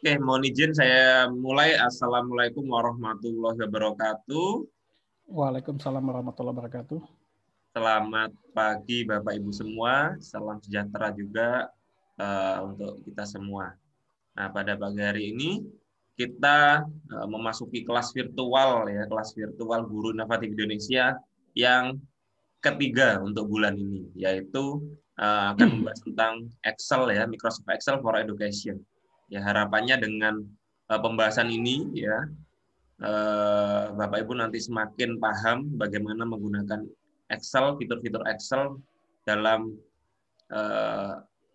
Oke, mohon izin saya mulai. Assalamualaikum warahmatullahi wabarakatuh. Waalaikumsalam warahmatullahi wabarakatuh. Selamat pagi Bapak Ibu semua. Salam sejahtera juga untuk kita semua. Nah, pada pagi hari ini kita memasuki kelas virtual ya, kelas virtual Guru Inovatif Indonesia yang ketiga untuk bulan ini, yaitu akan membahas tentang Excel ya, Microsoft Excel for Education. Ya, harapannya dengan pembahasan ini ya, Bapak Ibu nanti semakin paham bagaimana menggunakan Excel, fitur-fitur Excel dalam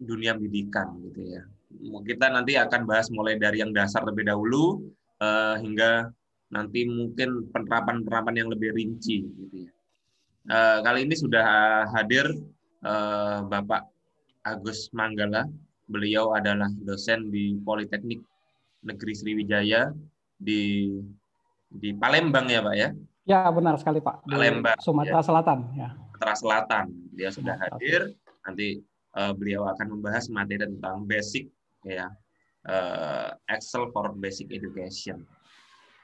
dunia pendidikan gitu ya. Kita nanti akan bahas mulai dari yang dasar terlebih dahulu hingga nanti mungkin penerapan-penerapan yang lebih rinci gitu ya. Kali ini sudah hadir Bapak Agus Manggala. Beliau adalah dosen di Politeknik Negeri Sriwijaya di Palembang ya Pak ya? Ya benar sekali Pak, di Palembang, Sumatera ya. Selatan. Ya. Sumatera Selatan. Dia sudah hadir. Nanti beliau akan membahas materi tentang basic ya, Excel for Basic Education.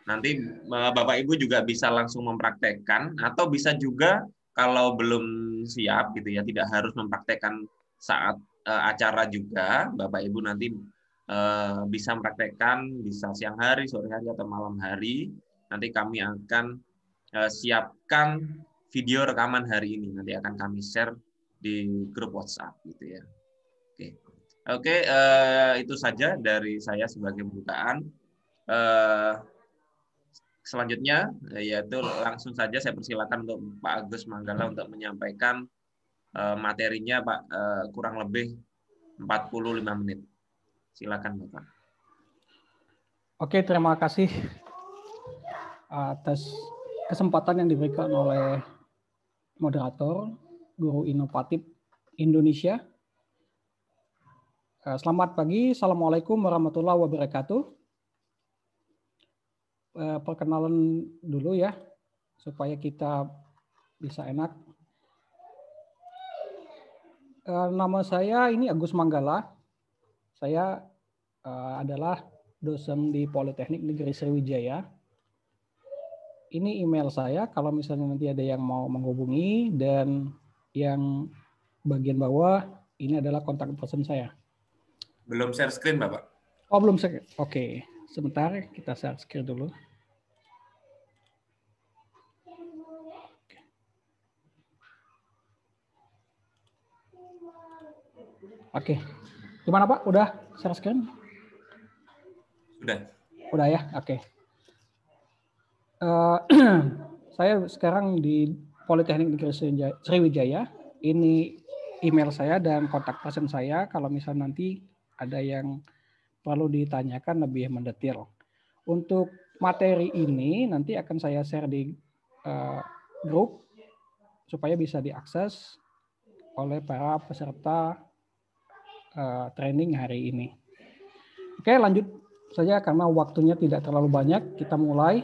Nanti Bapak Ibu juga bisa langsung mempraktekkan atau bisa juga kalau belum siap gitu ya, tidak harus mempraktekkan saat acara juga. Bapak Ibu nanti bisa mempraktekkan bisa siang hari, sore hari atau malam hari. Nanti kami akan siapkan video rekaman hari ini. Nanti akan kami share di grup WhatsApp gitu ya. Oke, itu saja dari saya sebagai pembukaan. Selanjutnya, yaitu langsung saja saya persilakan untuk Pak Agus Manggala untuk menyampaikan materinya, Pak, kurang lebih 45 menit. Silakan, Bapak. Oke, terima kasih atas kesempatan yang diberikan oleh moderator Guru Inovatif Indonesia. Selamat pagi, Assalamualaikum warahmatullahi wabarakatuh. Perkenalan dulu ya, supaya kita bisa enak. Nama saya ini Agus Manggala. Saya adalah dosen di Politeknik Negeri Sriwijaya. Ini email saya, kalau misalnya nanti ada yang mau menghubungi, dan yang bagian bawah ini adalah kontak person saya. Belum share screen, Bapak? Oh, belum share. Oke, sebentar kita share screen dulu. Oke, gimana Pak? Udah share screen? Sudah. Udah ya, oke. Saya sekarang di Politeknik Negeri Sriwijaya. Ini email saya dan kontak person saya. Kalau misalnya nanti ada yang perlu ditanyakan lebih mendetail. Untuk materi ini nanti akan saya share di grup supaya bisa diakses oleh para peserta training hari ini. Oke, lanjut saja karena waktunya tidak terlalu banyak. Kita mulai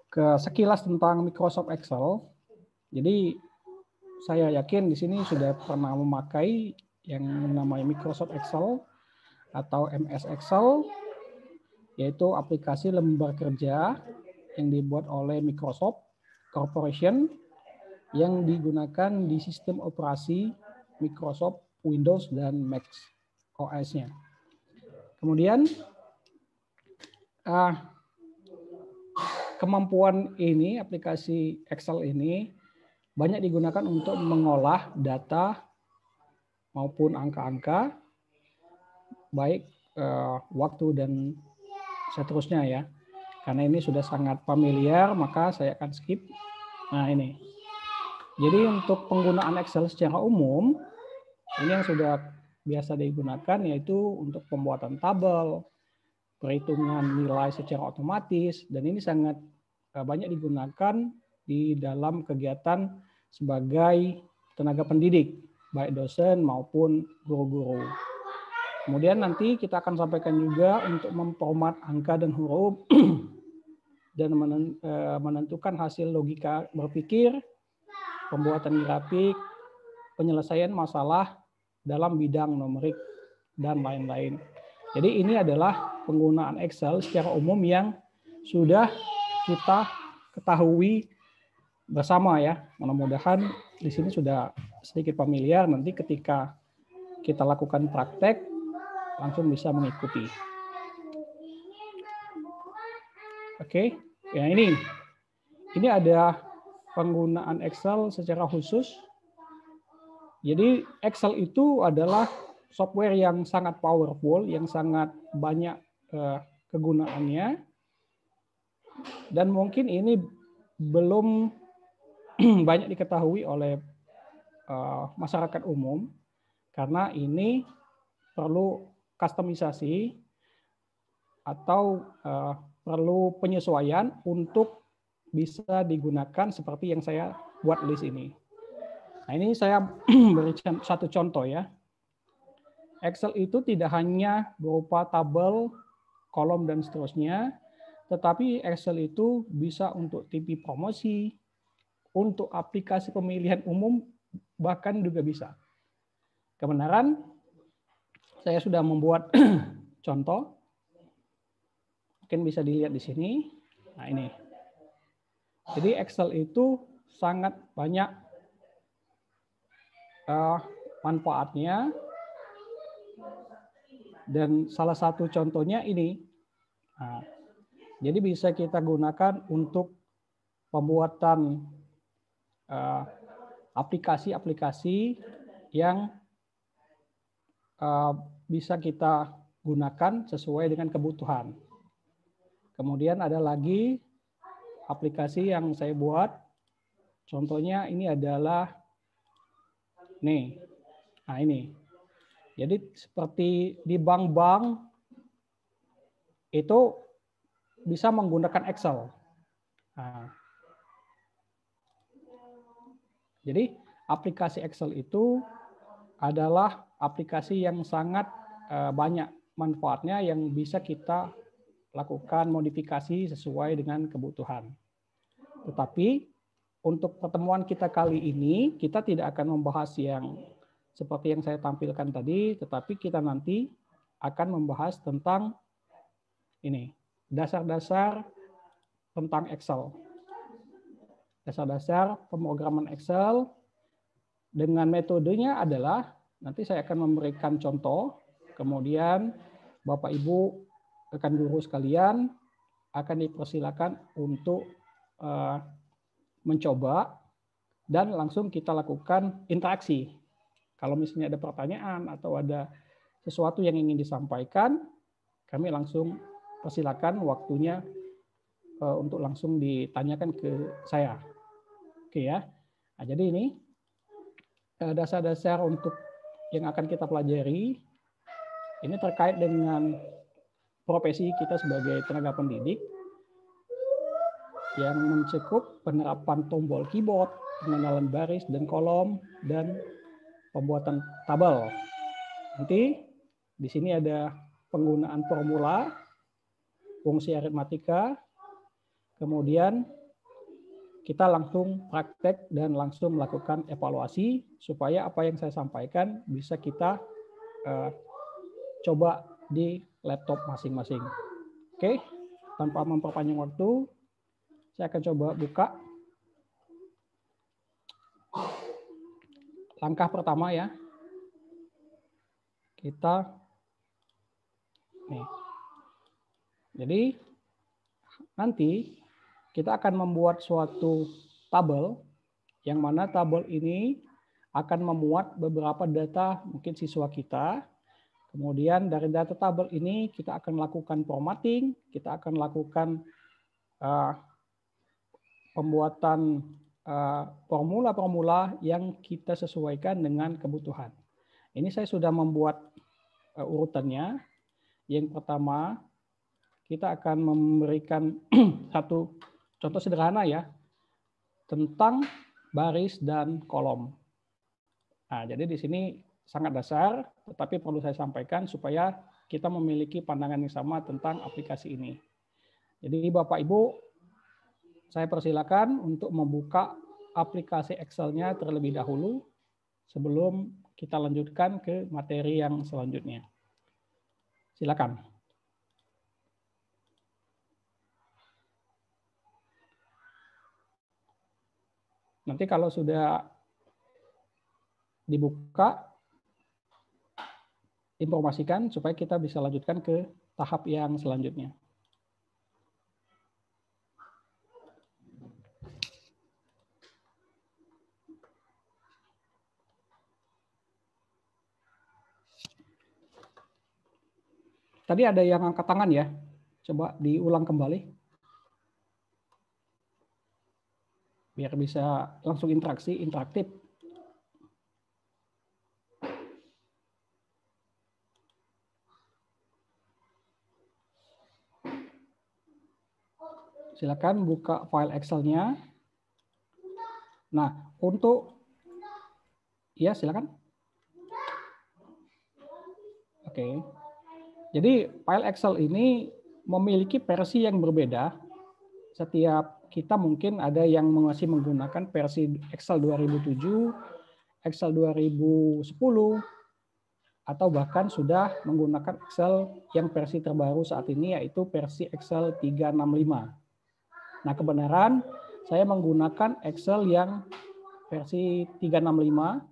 ke sekilas tentang Microsoft Excel. Jadi saya yakin di sini sudah pernah memakai yang namanya Microsoft Excel atau MS Excel, yaitu aplikasi lembar kerja yang dibuat oleh Microsoft Corporation yang digunakan di sistem operasi Microsoft Windows dan Mac OS-nya. Kemudian kemampuan ini, aplikasi Excel ini banyak digunakan untuk mengolah data maupun angka-angka, baik waktu dan seterusnya ya. Karena ini sudah sangat familiar, maka saya akan skip. Nah ini. Jadi untuk penggunaan Excel secara umum, ini yang sudah biasa digunakan yaitu untuk pembuatan tabel, perhitungan nilai secara otomatis, dan ini sangat banyak digunakan di dalam kegiatan sebagai tenaga pendidik, baik dosen maupun guru-guru. Kemudian nanti kita akan sampaikan juga untuk memformat angka dan huruf dan menentukan hasil logika berpikir, pembuatan grafik, penyelesaian masalah dalam bidang numerik dan lain-lain. Jadi ini adalah penggunaan Excel secara umum yang sudah kita ketahui bersama ya. Mudah-mudahan di sini sudah sedikit familiar, nanti ketika kita lakukan praktek langsung bisa mengikuti. Oke, ya ini ada penggunaan Excel secara khusus. Jadi Excel itu adalah software yang sangat powerful, yang sangat banyak kegunaannya, dan mungkin ini belum banyak diketahui oleh masyarakat umum karena ini perlu kustomisasi atau perlu penyesuaian untuk bisa digunakan seperti yang saya buat list ini. Nah, ini saya beri satu contoh ya. Excel itu tidak hanya berupa tabel, kolom, dan seterusnya, tetapi Excel itu bisa untuk TV promosi, untuk aplikasi pemilihan umum, bahkan juga bisa. Kebenaran, saya sudah membuat contoh. Mungkin bisa dilihat di sini. Nah, ini. Jadi Excel itu sangat banyak manfaatnya. Dan salah satu contohnya ini. Nah, jadi bisa kita gunakan untuk pembuatan aplikasi-aplikasi yang bisa kita gunakan sesuai dengan kebutuhan. Kemudian ada lagi aplikasi yang saya buat. Contohnya ini adalah nih. Nah, ini. Jadi seperti di bank-bank itu bisa menggunakan Excel. Nah, jadi aplikasi Excel itu adalah aplikasi yang sangat banyak manfaatnya yang bisa kita lakukan modifikasi sesuai dengan kebutuhan. Tetapi untuk pertemuan kita kali ini, kita tidak akan membahas yang seperti yang saya tampilkan tadi, tetapi kita nanti akan membahas tentang ini, dasar-dasar tentang Excel. Dasar-dasar pemrograman Excel dengan metodenya adalah, nanti saya akan memberikan contoh, kemudian Bapak Ibu rekan guru sekalian akan dipersilakan untuk mencoba dan langsung kita lakukan interaksi. Kalau misalnya ada pertanyaan atau ada sesuatu yang ingin disampaikan, kami langsung persilakan waktunya untuk langsung ditanyakan ke saya. Oke ya. Nah, jadi ini dasar-dasar untuk yang akan kita pelajari. Ini terkait dengan profesi kita sebagai tenaga pendidik yang mencakup penerapan tombol keyboard, pengenalan baris dan kolom, dan pembuatan tabel. Nanti di sini ada penggunaan formula, fungsi aritmatika, kemudian kita langsung praktek dan langsung melakukan evaluasi supaya apa yang saya sampaikan bisa kita coba di laptop masing-masing. Oke, tanpa memperpanjang waktu, saya akan coba buka. Langkah pertama ya, kita nih. Jadi nanti kita akan membuat suatu tabel yang mana tabel ini akan memuat beberapa data mungkin siswa kita. Kemudian dari data tabel ini kita akan lakukan formatting, kita akan lakukan pembuatan formula-formula yang kita sesuaikan dengan kebutuhan. Ini saya sudah membuat urutannya. Yang pertama, kita akan memberikan satu contoh sederhana ya, tentang baris dan kolom. Nah, jadi di sini sangat dasar, tetapi perlu saya sampaikan supaya kita memiliki pandangan yang sama tentang aplikasi ini. Jadi Bapak Ibu, saya persilakan untuk membuka aplikasi Excel-nya terlebih dahulu sebelum kita lanjutkan ke materi yang selanjutnya. Silakan. Nanti kalau sudah dibuka, informasikan supaya kita bisa lanjutkan ke tahap yang selanjutnya. Tadi ada yang angkat tangan ya. Coba diulang kembali. Biar bisa langsung interaktif. Silakan buka file Excel-nya. Nah, untuk ya silakan. Oke. Jadi file Excel ini memiliki versi yang berbeda. Setiap kita mungkin ada yang masih menggunakan versi Excel 2007, Excel 2010, atau bahkan sudah menggunakan Excel yang versi terbaru saat ini, yaitu versi Excel 365. Nah, kebenaran saya menggunakan Excel yang versi 365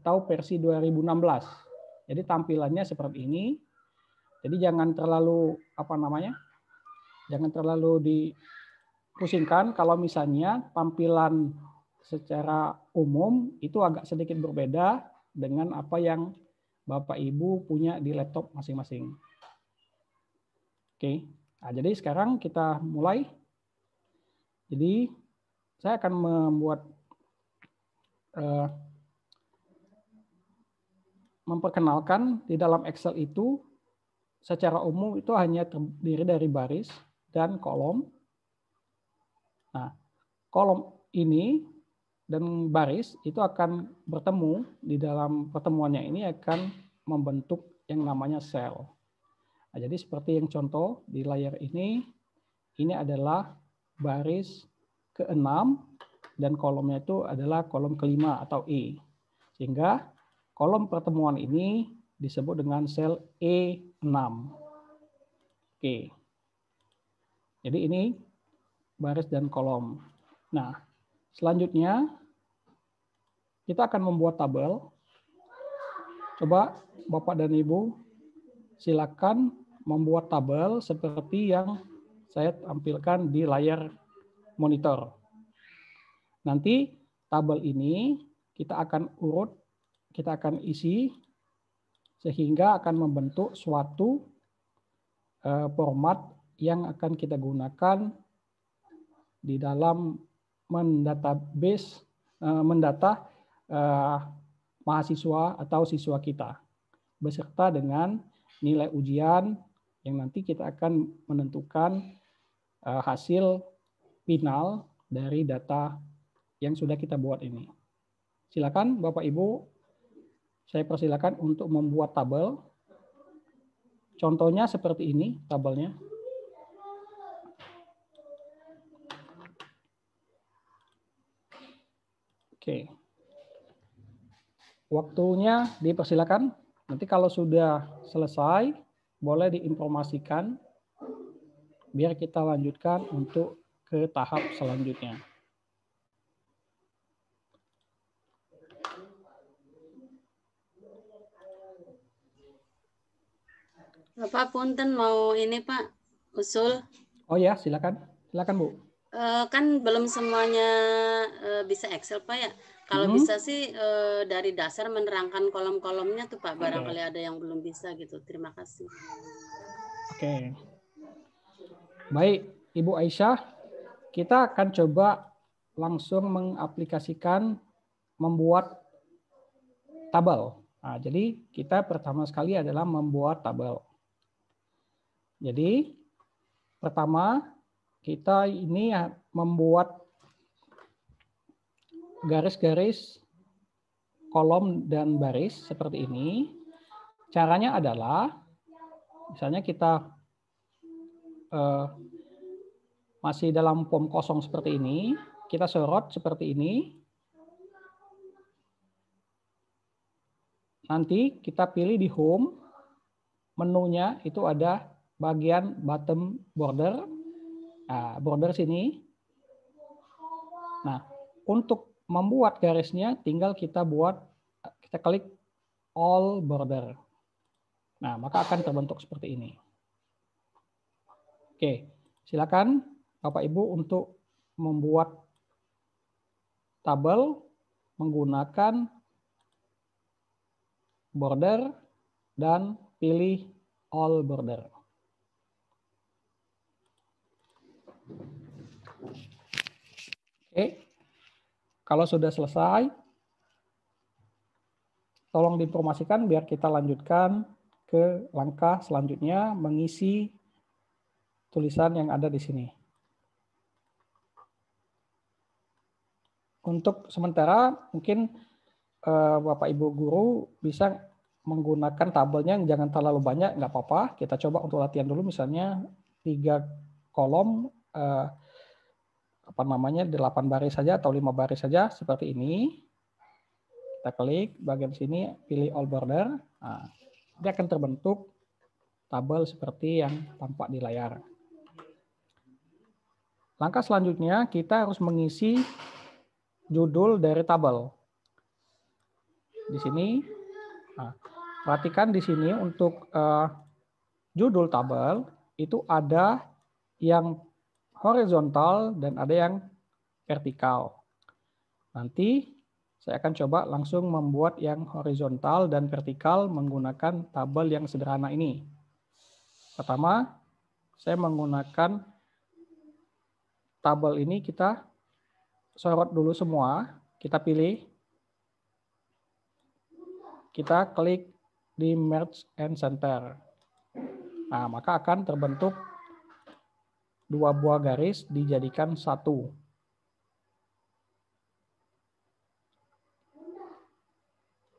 atau versi 2016. Jadi tampilannya seperti ini. Jadi jangan terlalu jangan terlalu dipusingkan kalau misalnya tampilan secara umum itu agak sedikit berbeda dengan apa yang Bapak Ibu punya di laptop masing-masing. Oke. Nah, jadi sekarang kita mulai. Jadi saya akan memperkenalkan di dalam Excel itu secara umum itu hanya terdiri dari baris dan kolom. Nah, kolom ini dan baris itu akan bertemu di dalam pertemuannya ini akan membentuk yang namanya sel. Nah, jadi seperti yang contoh di layar ini adalah baris ke-6 dan kolomnya itu adalah kolom ke-5 atau E. Sehingga kolom pertemuan ini disebut dengan sel E6. Oke. Jadi ini baris dan kolom. Nah, selanjutnya kita akan membuat tabel. Coba Bapak dan Ibu silakan membuat tabel seperti yang saya tampilkan di layar monitor. Nanti tabel ini kita akan urut, kita akan isi sehingga akan membentuk suatu format yang akan kita gunakan di dalam mendata mahasiswa atau siswa kita beserta dengan nilai ujian yang nanti kita akan menentukan hasil final dari data yang sudah kita buat ini. Silakan Bapak Ibu, saya persilakan untuk membuat tabel. Contohnya seperti ini tabelnya. Oke. Waktunya dipersilakan. Nanti kalau sudah selesai, boleh diinformasikan biar kita lanjutkan untuk ke tahap selanjutnya. Bapak punten mau ini Pak, usul. Oh ya, silakan. Silakan Bu. Kan belum semuanya bisa Excel Pak ya. Kalau bisa sih dari dasar menerangkan kolom-kolomnya tuh Pak, barangkali ada yang belum bisa gitu. Terima kasih. Oke. Baik, Ibu Aisyah, kita akan coba langsung mengaplikasikan membuat tabel. Nah, jadi kita pertama sekali adalah membuat tabel. Jadi pertama kita ini membuat garis-garis kolom dan baris seperti ini. Caranya adalah misalnya kita masih dalam form kosong seperti ini, kita sorot seperti ini. Nanti kita pilih di home. menunya itu ada bagian bottom border. Nah, border sini. Nah, untuk membuat garisnya tinggal kita klik all border. Nah, maka akan terbentuk seperti ini. Oke, silakan Bapak Ibu untuk membuat tabel menggunakan border dan pilih all border. Oke, kalau sudah selesai, tolong diinformasikan biar kita lanjutkan ke langkah selanjutnya mengisi tulisan yang ada di sini. Untuk sementara mungkin Bapak Ibu guru bisa menggunakan tabelnya yang jangan terlalu banyak, nggak apa-apa. Kita coba untuk latihan dulu misalnya 3 kolom 8 baris saja atau 5 baris saja seperti ini. Kita klik bagian sini, pilih all border. Nah, dia akan terbentuk tabel seperti yang tampak di layar. Langkah selanjutnya kita harus mengisi judul dari tabel. Di sini, nah, perhatikan di sini untuk judul tabel itu ada yang horizontal dan ada yang vertikal. Nanti saya akan coba langsung membuat yang horizontal dan vertikal menggunakan tabel yang sederhana ini. Pertama, saya menggunakan tabel ini, kita sorot dulu semua, kita pilih, kita klik di merge and center. Nah, maka akan terbentuk 2 buah garis dijadikan 1.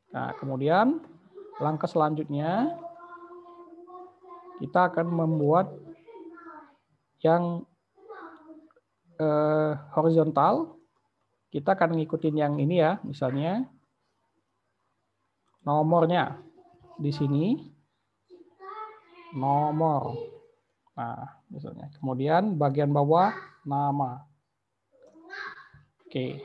Nah, kemudian langkah selanjutnya kita akan membuat yang horizontal. Kita akan ngikutin yang ini ya, misalnya nomornya di sini nomor. Nah, misalnya kemudian bagian bawah nama. Oke.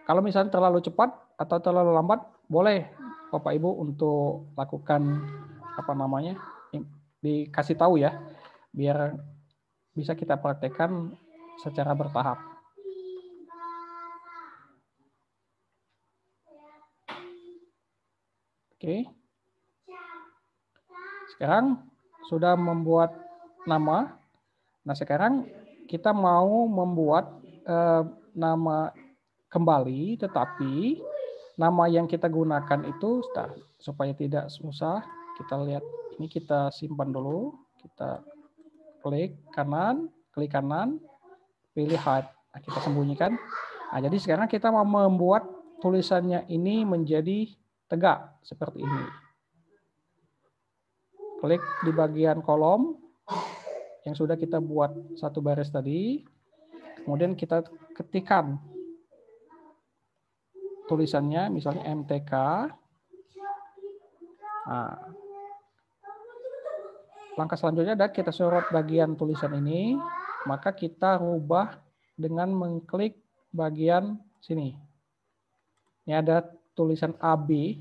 Kalau misalnya terlalu cepat atau terlalu lambat, boleh Bapak Ibu untuk lakukan dikasih tahu ya, biar bisa kita praktekkan secara bertahap. Oke. Sekarang sudah membuat nama. Nah, sekarang kita mau membuat nama kembali, tetapi nama yang kita gunakan itu, supaya tidak susah, kita lihat ini, kita simpan dulu, kita klik kanan, pilih hide. Nah, kita sembunyikan. Nah, jadi sekarang kita mau membuat tulisannya ini menjadi tegak seperti ini. Klik di bagian kolom yang sudah kita buat 1 baris tadi. Kemudian kita ketikkan tulisannya, misalnya MTK. Nah, langkah selanjutnya adalah kita sorot bagian tulisan ini, maka kita rubah dengan mengklik bagian sini. Ini ada tulisan AB,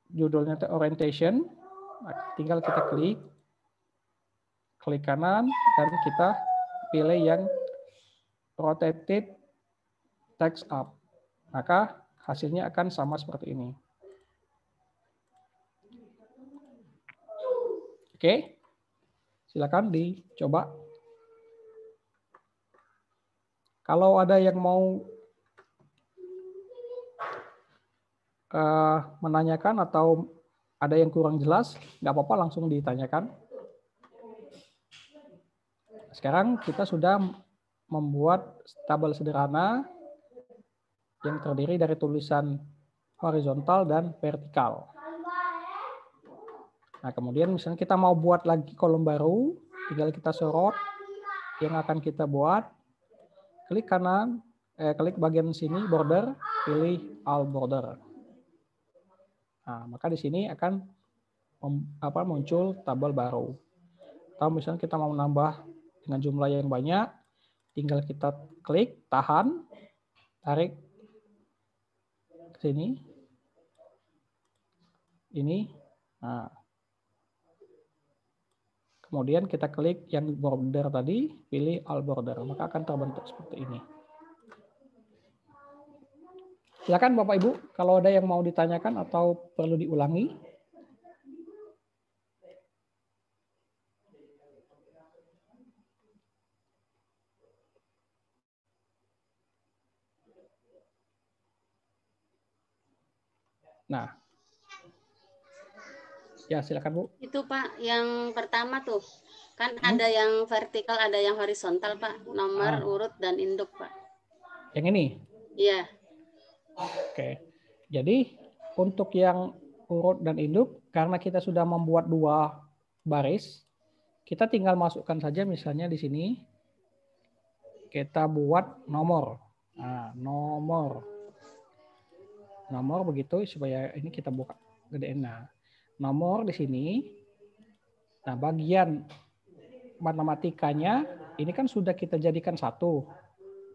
judulnya orientation. Tinggal kita klik kanan, dan kita pilih yang rotated text up. Maka hasilnya akan sama seperti ini. Oke, silakan dicoba. Kalau ada yang mau menanyakan atau ada yang kurang jelas, nggak apa-apa, langsung ditanyakan. Sekarang kita sudah membuat tabel sederhana yang terdiri dari tulisan horizontal dan vertikal. Nah, kemudian misalnya kita mau buat lagi kolom baru, tinggal kita sorot yang akan kita buat, klik kanan, klik bagian sini border, pilih all border. Nah, maka di sini akan muncul tabel baru. Atau misalnya kita mau menambah dengan jumlah yang banyak, tinggal kita klik, tahan, tarik ke sini. Ini. Nah. Kemudian kita klik yang border tadi, pilih all border, maka akan terbentuk seperti ini. Silakan Bapak Ibu, kalau ada yang mau ditanyakan atau perlu diulangi. Nah, ya silakan Bu. Itu Pak, yang pertama tuh kan ada yang vertikal, ada yang horizontal Pak, nomor, urut dan induk Pak. Yang ini? Iya. Oke. Jadi untuk yang urut dan induk, karena kita sudah membuat 2 baris, kita tinggal masukkan saja misalnya di sini kita buat nomor. Nah, nomor begitu supaya ini kita buka gedein. Nah, nomor di sini. Nah, bagian matematikanya ini kan sudah kita jadikan satu.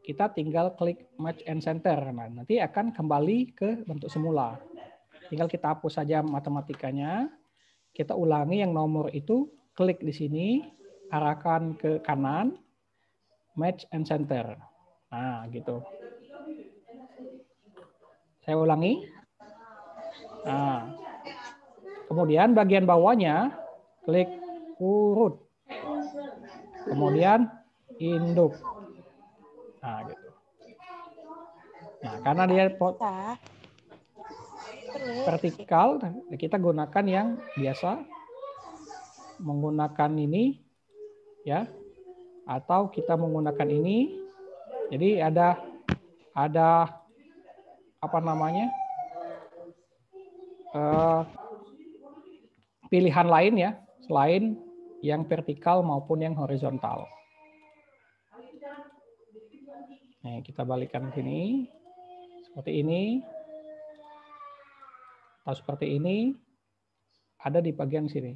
Kita tinggal klik match and center. Nah, nanti akan kembali ke bentuk semula. Tinggal kita hapus saja matematikanya. Kita ulangi yang nomor itu, klik di sini, arahkan ke kanan, match and center. Nah, gitu. Saya ulangi. Nah, kemudian bagian bawahnya, klik urut. Kemudian induk. Nah, gitu. Nah, karena dia vertikal, kita gunakan yang biasa, menggunakan ini, ya, atau kita menggunakan ini. Jadi ada apa namanya pilihan lain ya, selain yang vertikal maupun yang horizontal. Nah, kita balikkan ke sini, seperti ini, atau seperti ini, ada di bagian sini.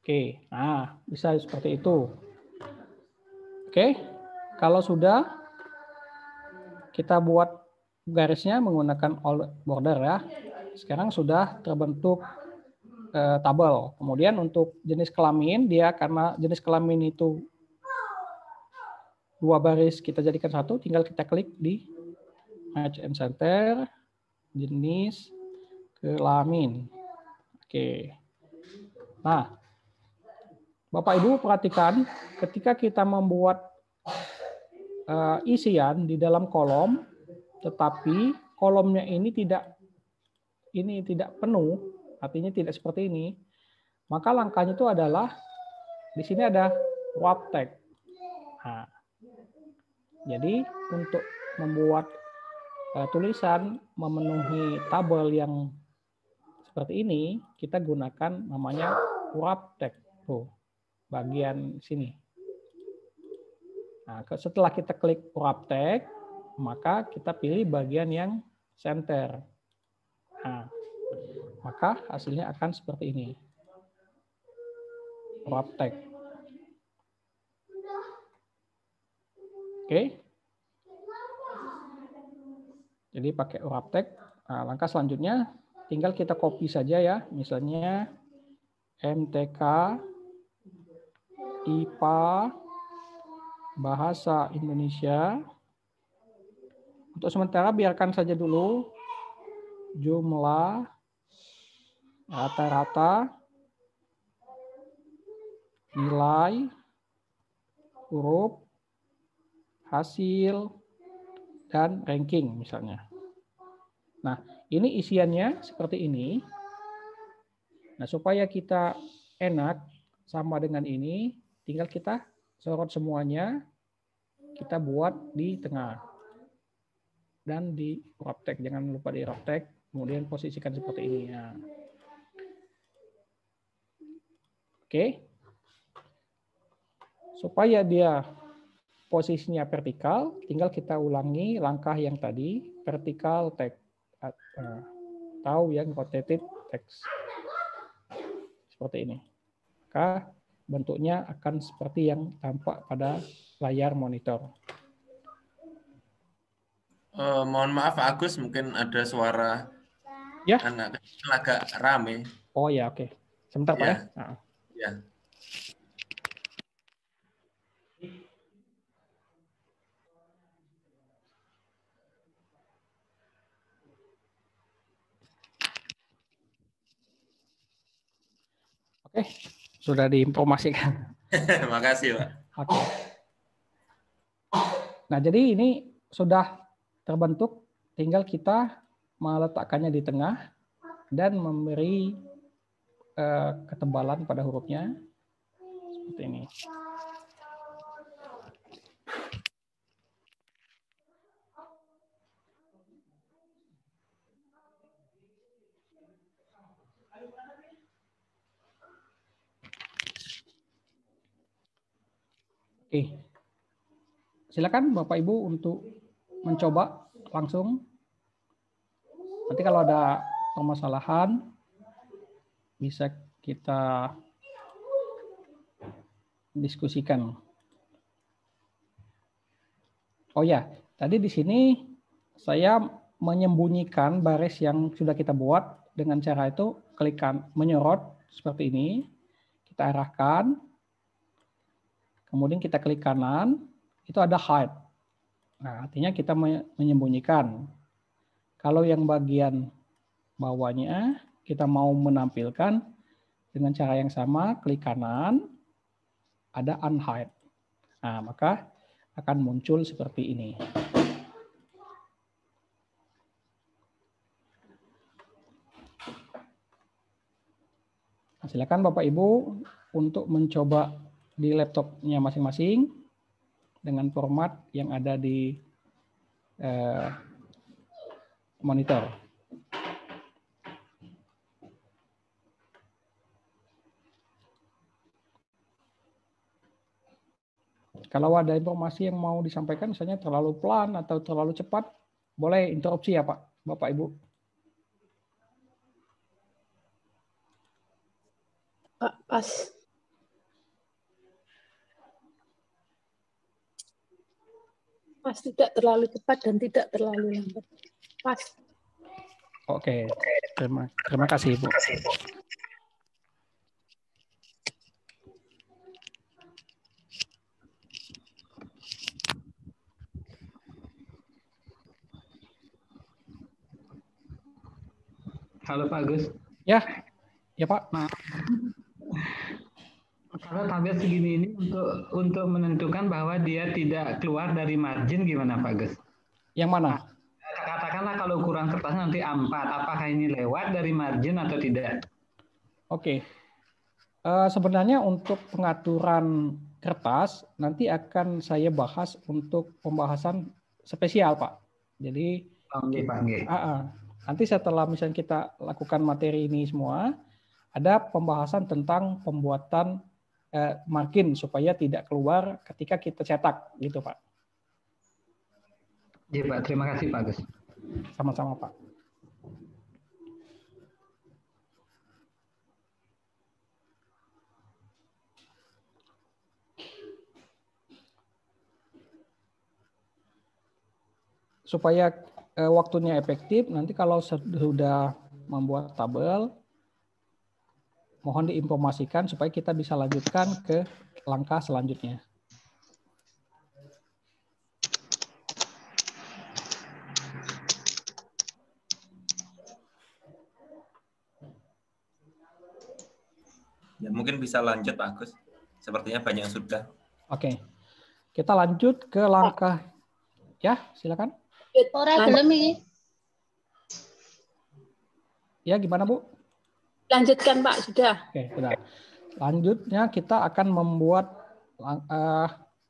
Oke, nah bisa seperti itu. Oke, kalau sudah, kita buat garisnya menggunakan all border ya. Sekarang sudah terbentuk tabel. Kemudian untuk jenis kelamin, dia karena jenis kelamin itu 2 baris kita jadikan satu, tinggal kita klik di match and center, jenis kelamin. Oke. Nah, Bapak Ibu perhatikan ketika kita membuat isian di dalam kolom, tetapi kolomnya ini tidak penuh, artinya tidak seperti ini, maka langkahnya itu adalah di sini ada wrap tag. Nah, jadi untuk membuat tulisan memenuhi tabel yang seperti ini, kita gunakan namanya wrap tag. Tuh, bagian sini. Nah, setelah kita klik wrap tag, maka kita pilih bagian yang center. Nah, maka hasilnya akan seperti ini. Wrap tag. Oke. Jadi pakai wrap tag. Nah, langkah selanjutnya tinggal kita copy saja ya. Misalnya MTK IPA Bahasa Indonesia. Untuk sementara biarkan saja dulu jumlah rata-rata nilai huruf hasil dan ranking misalnya. Nah, ini isiannya seperti ini. Nah, supaya kita enak sama dengan ini, tinggal kita sorot semuanya, kita buat di tengah. Dan di wrap tag, jangan lupa di wrap tag, kemudian posisikan seperti ini. Nah. Oke. Supaya dia posisinya vertikal, tinggal kita ulangi langkah yang tadi, vertikal tag. atau yang rotated text seperti ini. Maka bentuknya akan seperti yang tampak pada layar monitor. Mohon maaf Agus, mungkin ada suara ya anak kecil agak rame. Oh ya, oke. Sebentar Pak ya. Ya. Oke, sudah diinformasikan. Makasih Pak. Oke. Nah, jadi ini sudah terbentuk, tinggal kita meletakkannya di tengah dan memberi ketebalan pada hurufnya seperti ini. Oke, silakan Bapak Ibu untuk mencoba langsung. Nanti kalau ada permasalahan bisa kita diskusikan. Oh ya, tadi di sini saya menyembunyikan baris yang sudah kita buat dengan cara itu klikkan menyorot seperti ini. Kita arahkan. Kemudian kita klik kanan, itu ada hide. Nah, artinya kita menyembunyikan. Kalau yang bagian bawahnya kita mau menampilkan dengan cara yang sama, klik kanan, ada unhide. Nah, maka akan muncul seperti ini. Nah, silakan Bapak Ibu untuk mencoba di laptopnya masing-masing dengan format yang ada di monitor. Kalau ada informasi yang mau disampaikan, misalnya terlalu pelan atau terlalu cepat, boleh interupsi ya Pak, Bapak Ibu. Pak, pas. Pas, tidak terlalu cepat dan tidak terlalu lambat. Pas. Oke, terima kasih Ibu. Halo Pak Agus. Ya Pak. Nah, kalau tabel segini ini untuk menentukan bahwa dia tidak keluar dari margin gimana Pak Agus? Yang mana? Katakanlah kalau ukuran kertas nanti A4, apakah ini lewat dari margin atau tidak? Oke. Sebenarnya untuk pengaturan kertas nanti akan saya bahas untuk pembahasan spesial Pak. Jadi nanti setelah misalnya kita lakukan materi ini semua, ada pembahasan tentang pembuatan margin supaya tidak keluar ketika kita cetak, gitu Pak. Iya Pak, terima kasih Pak Agus. Sama-sama Pak. Supaya waktunya efektif, nanti kalau sudah membuat tabel, mohon diinformasikan supaya kita bisa lanjutkan ke langkah selanjutnya. Ya, mungkin bisa lanjut Pak Agus. Sepertinya banyak yang sudah. Oke. Kita lanjut ke langkah. Ya, silakan. Ora gelem iki. Ya, gimana Bu? Lanjutkan Pak, sudah. Oke, sudah. Lanjutnya kita akan membuat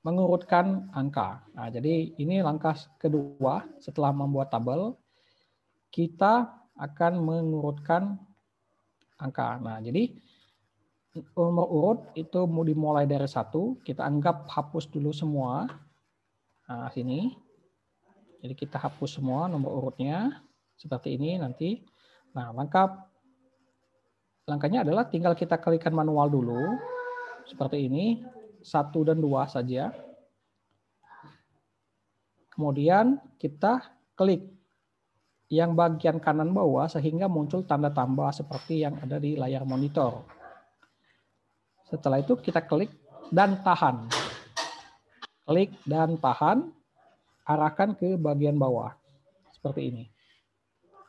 mengurutkan angka. Nah, jadi ini langkah kedua setelah membuat tabel, kita akan mengurutkan angka. Nah, jadi nomor urut itu mau dimulai dari 1, kita anggap hapus dulu semua. Nah, sini. Jadi kita hapus semua nomor urutnya. Seperti ini nanti. Nah, langkahnya adalah tinggal kita klikkan manual dulu. Seperti ini, 1 dan 2 saja. Kemudian kita klik yang bagian kanan bawah sehingga muncul tanda tambah seperti yang ada di layar monitor. Setelah itu kita klik dan tahan. Klik dan tahan, arahkan ke bagian bawah. Seperti ini.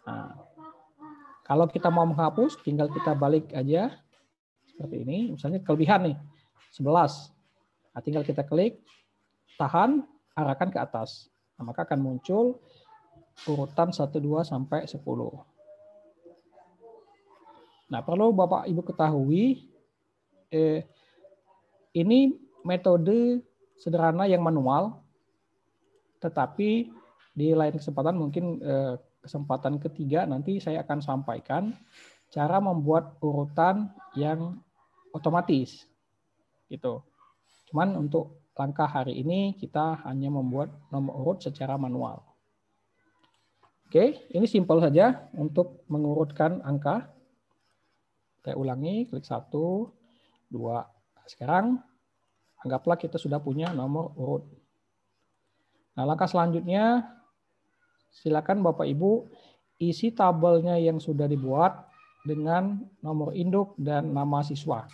Nah, kalau kita mau menghapus, tinggal kita balik aja. Seperti ini. Misalnya kelebihan nih, 11. Nah, tinggal kita klik, tahan, arahkan ke atas. Nah, maka akan muncul urutan 1, 2, sampai 10. Nah, perlu Bapak Ibu ketahui, ini metode sederhana yang manual, tetapi di lain kesempatan mungkin kesempatan ketiga nanti saya akan sampaikan cara membuat urutan yang otomatis. Gitu. Cuman untuk langkah hari ini kita hanya membuat nomor urut secara manual. Oke, ini simpel saja untuk mengurutkan angka. Saya ulangi, klik 1, 2. Sekarang anggaplah kita sudah punya nomor urut. Nah, langkah selanjutnya silakan Bapak Ibu isi tabelnya yang sudah dibuat dengan nomor induk dan nama siswa.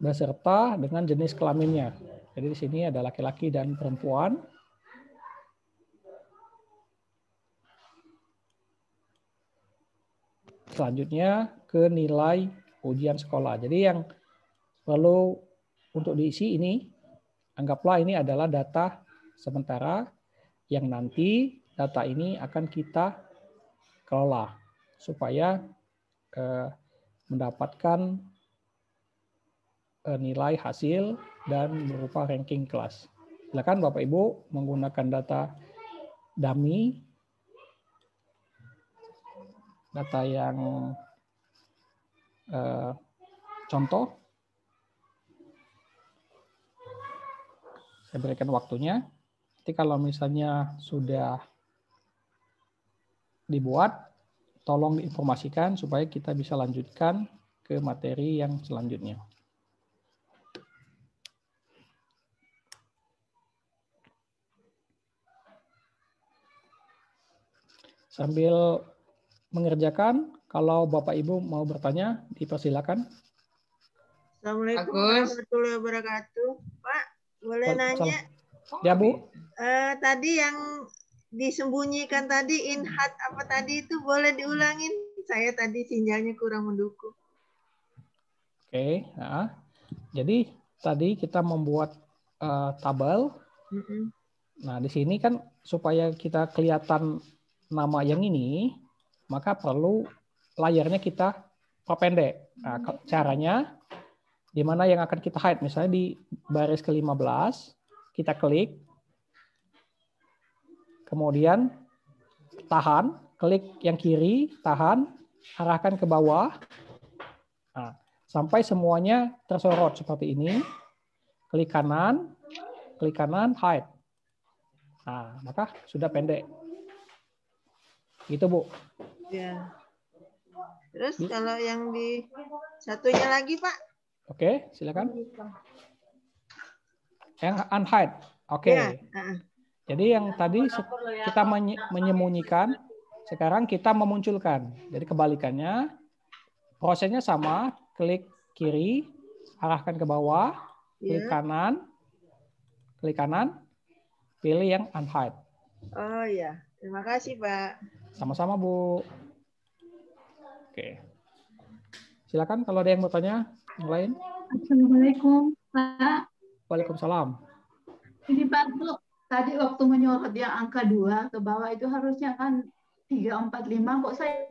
Beserta dengan jenis kelaminnya. Jadi di sini ada laki-laki dan perempuan. Selanjutnya ke nilai ujian sekolah. Jadi yang perlu untuk diisi ini, anggaplah ini adalah data sementara yang nanti data ini akan kita kelola supaya mendapatkan nilai hasil dan berupa ranking kelas. Silakan Bapak Ibu menggunakan data dummy, data yang contoh. Saya berikan waktunya. Nanti kalau misalnya sudah dibuat, tolong diinformasikan supaya kita bisa lanjutkan ke materi yang selanjutnya. Sambil mengerjakan, kalau Bapak Ibu mau bertanya, dipersilakan. Assalamualaikum warahmatullahi wabarakatuh. Pak, boleh nanya? Ya, Bu. Tadi yang disembunyikan tadi, inhat apa tadi itu boleh diulangin? Saya tadi sinyalnya kurang mendukung. Oke, nah. Jadi tadi kita membuat tabel. Nah, di sini kan supaya kita kelihatan nama yang ini, maka perlu layarnya kita perpendek. Nah, caranya di mana yang akan kita hide, misalnya di baris ke-15, kita klik, kemudian tahan, klik yang kiri, tahan, arahkan ke bawah, nah, sampai semuanya tersorot seperti ini, klik kanan, hide. Nah, maka sudah pendek. Gitu, Bu. Ya. Terus kalau yang di satunya lagi, Pak? Oke, silakan. Yang unhide. Oke. Ya. Jadi yang tadi kita menyembunyikan, sekarang kita memunculkan. Jadi kebalikannya, prosesnya sama, klik kiri, arahkan ke bawah, klik kanan, pilih yang unhide. Oh ya, terima kasih Pak. Sama-sama Bu. Oke. Silakan kalau ada yang bertanya yang lain. Assalamualaikum Pak. Waalaikumsalam. Ini Pak, Bu, tadi waktu menyorot yang angka 2 ke bawah itu harusnya kan 3, 4, 5, kok saya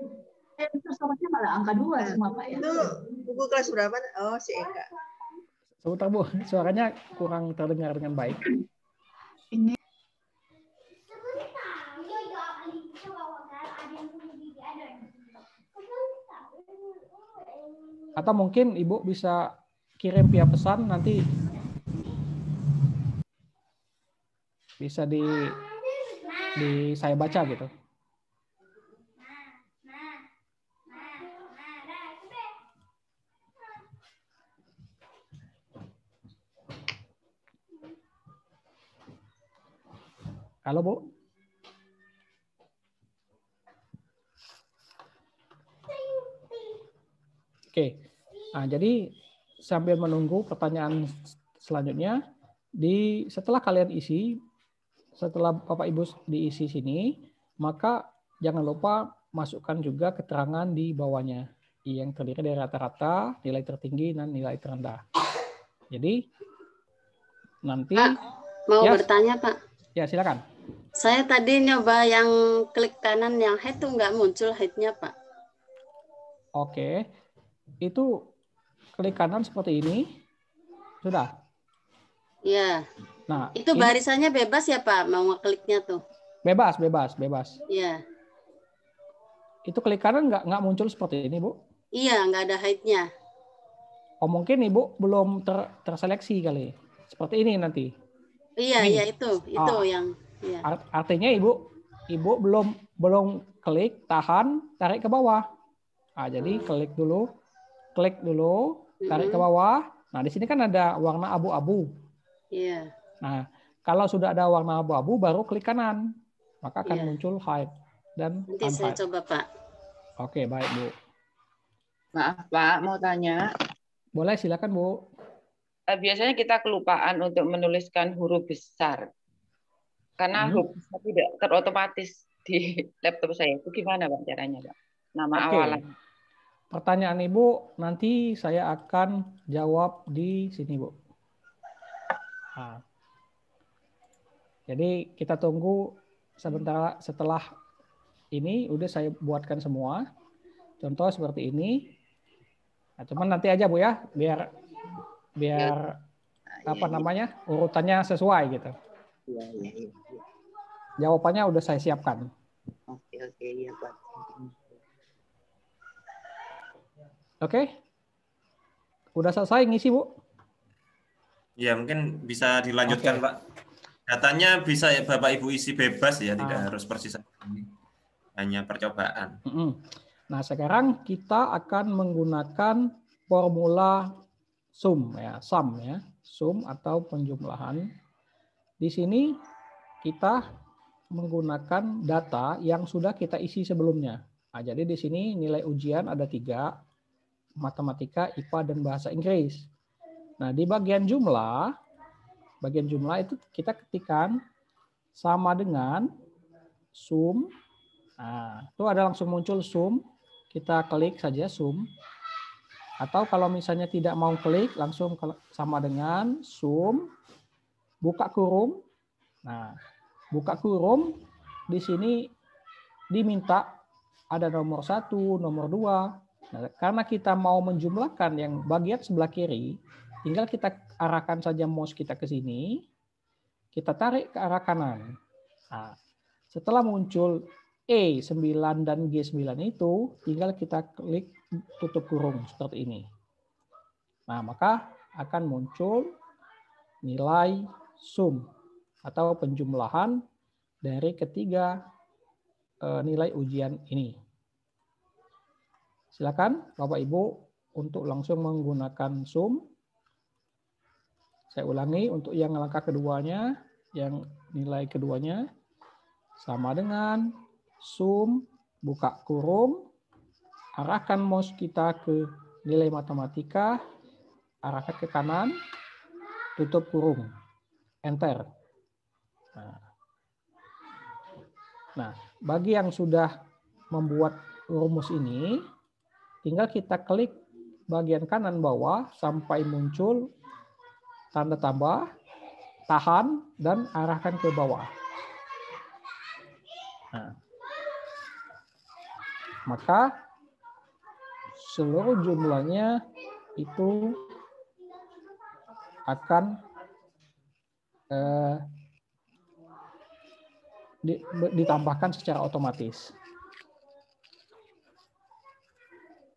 tersorotnya malah angka 2 semua Pak ya? Itu buku kelas berapa? Oh, si Eka. Sebentar Bu, suaranya kurang terdengar dengan baik. Ini atau mungkin Ibu bisa kirim via pesan, nanti bisa di saya baca gitu. Halo, Bu. Oke. Nah, jadi sambil menunggu pertanyaan selanjutnya, setelah kalian isi, setelah Bapak Ibu diisi sini, maka jangan lupa masukkan juga keterangan di bawahnya yang terdiri dari rata-rata, nilai tertinggi, dan nilai terendah. Jadi nanti Pak, mau ya, bertanya Pak. Ya, silakan. Saya tadi nyoba yang klik kanan yang head tuh nggak muncul headnya Pak. Oke, itu klik kanan seperti ini, sudah. Iya. Nah, itu barisannya bebas ya Pak, mau ngekliknya tuh? Bebas. Iya. Itu klik kanan nggak muncul seperti ini, Bu? Iya, nggak ada headnya. Oh, mungkin Ibu belum terseleksi kali. Seperti ini nanti. Iya, Nih. iya itu yang. Ya. Artinya Ibu belum klik, tahan, tarik ke bawah. Nah, jadi klik dulu, tarik ke bawah. Nah, di sini kan ada warna abu-abu. Iya. Nah, kalau sudah ada warna abu-abu, baru klik kanan, maka akan muncul hide dan nanti saya coba Pak. Oke, baik Bu. Maaf Pak, mau tanya. Boleh, silakan Bu. Biasanya kita kelupaan untuk menuliskan huruf besar. Karena huruf besar tidak terotomatis di laptop saya. Itu gimana Pak caranya Pak? Nama awalan. Pertanyaan Ibu nanti saya akan jawab di sini Bu. Nah, jadi kita tunggu sebentar setelah ini udah saya buatkan semua. Contoh seperti ini. Nah, cuman nanti aja Bu ya, biar apa namanya, urutannya sesuai gitu. Jawabannya udah saya siapkan. Oke, ya Pak. Oke. Udah selesai ngisi Bu? Ya, mungkin bisa dilanjutkan Pak. Datanya bisa ya Bapak Ibu isi bebas ya, tidak harus persis ini. Hanya percobaan. Nah, sekarang kita akan menggunakan formula sum ya, sum atau penjumlahan. Di sini kita menggunakan data yang sudah kita isi sebelumnya. Nah, jadi di sini nilai ujian ada 3, matematika, IPA, dan bahasa Inggris. Nah, di bagian jumlah itu kita ketikkan sama dengan sum. Nah, itu ada langsung muncul sum. Kita klik saja sum. Atau kalau misalnya tidak mau klik, langsung sama dengan sum, buka kurung. Nah, buka kurung di sini diminta ada nomor 1, nomor 2. Nah, karena kita mau menjumlahkan yang bagian sebelah kiri, tinggal kita arahkan saja mouse kita ke sini, kita tarik ke arah kanan. Nah, setelah muncul E9 dan G9 itu, tinggal kita klik tutup kurung seperti ini. Nah, maka akan muncul nilai sum atau penjumlahan dari ketiga nilai ujian ini. Silakan Bapak Ibu untuk langsung menggunakan sum. Saya ulangi untuk yang langkah keduanya, yang nilai keduanya sama dengan sum, buka kurung, arahkan mouse kita ke nilai matematika, arahkan ke kanan, tutup kurung, enter. Nah, bagi yang sudah membuat rumus ini, tinggal kita klik bagian kanan bawah sampai muncul tanda tambah, tahan, dan arahkan ke bawah. Nah, maka seluruh jumlahnya itu akan ditambahkan secara otomatis.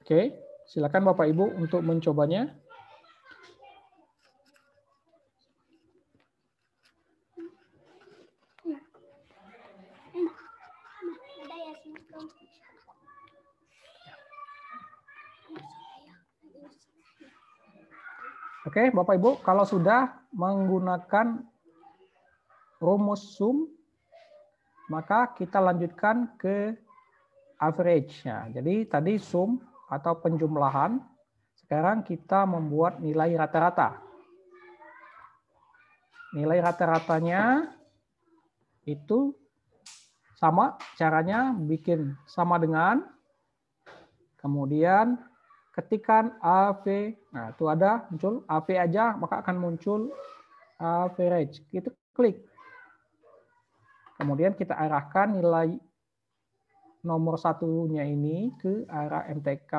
Oke, silakan Bapak Ibu untuk mencobanya. Oke, Bapak Ibu, kalau sudah menggunakan rumus sum, maka kita lanjutkan ke average-nya. Jadi tadi sum atau penjumlahan, sekarang kita membuat nilai rata-rata. Nilai rata-ratanya itu sama, caranya bikin sama dengan, kemudian ketikkan AV, nah itu ada muncul AV aja, maka akan muncul average. Kita klik. Kemudian kita arahkan nilai nomor satunya ini ke arah MTK,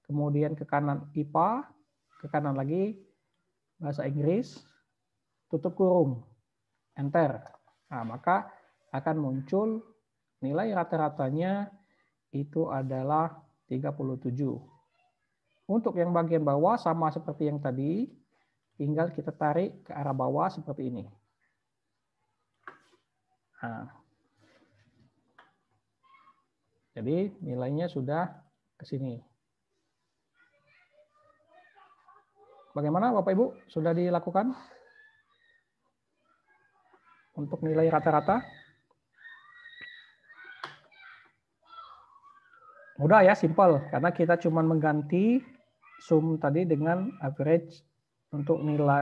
kemudian ke kanan IPA, ke kanan lagi bahasa Inggris, tutup kurung, enter. Nah, maka akan muncul nilai rata-ratanya itu adalah 37. Untuk yang bagian bawah sama seperti yang tadi, tinggal kita tarik ke arah bawah seperti ini. Nah, jadi nilainya sudah ke sini. Bagaimana Bapak Ibu? Sudah dilakukan? Untuk nilai rata-rata? Mudah ya, simple. Karena kita cuma mengganti sum tadi dengan average untuk nilai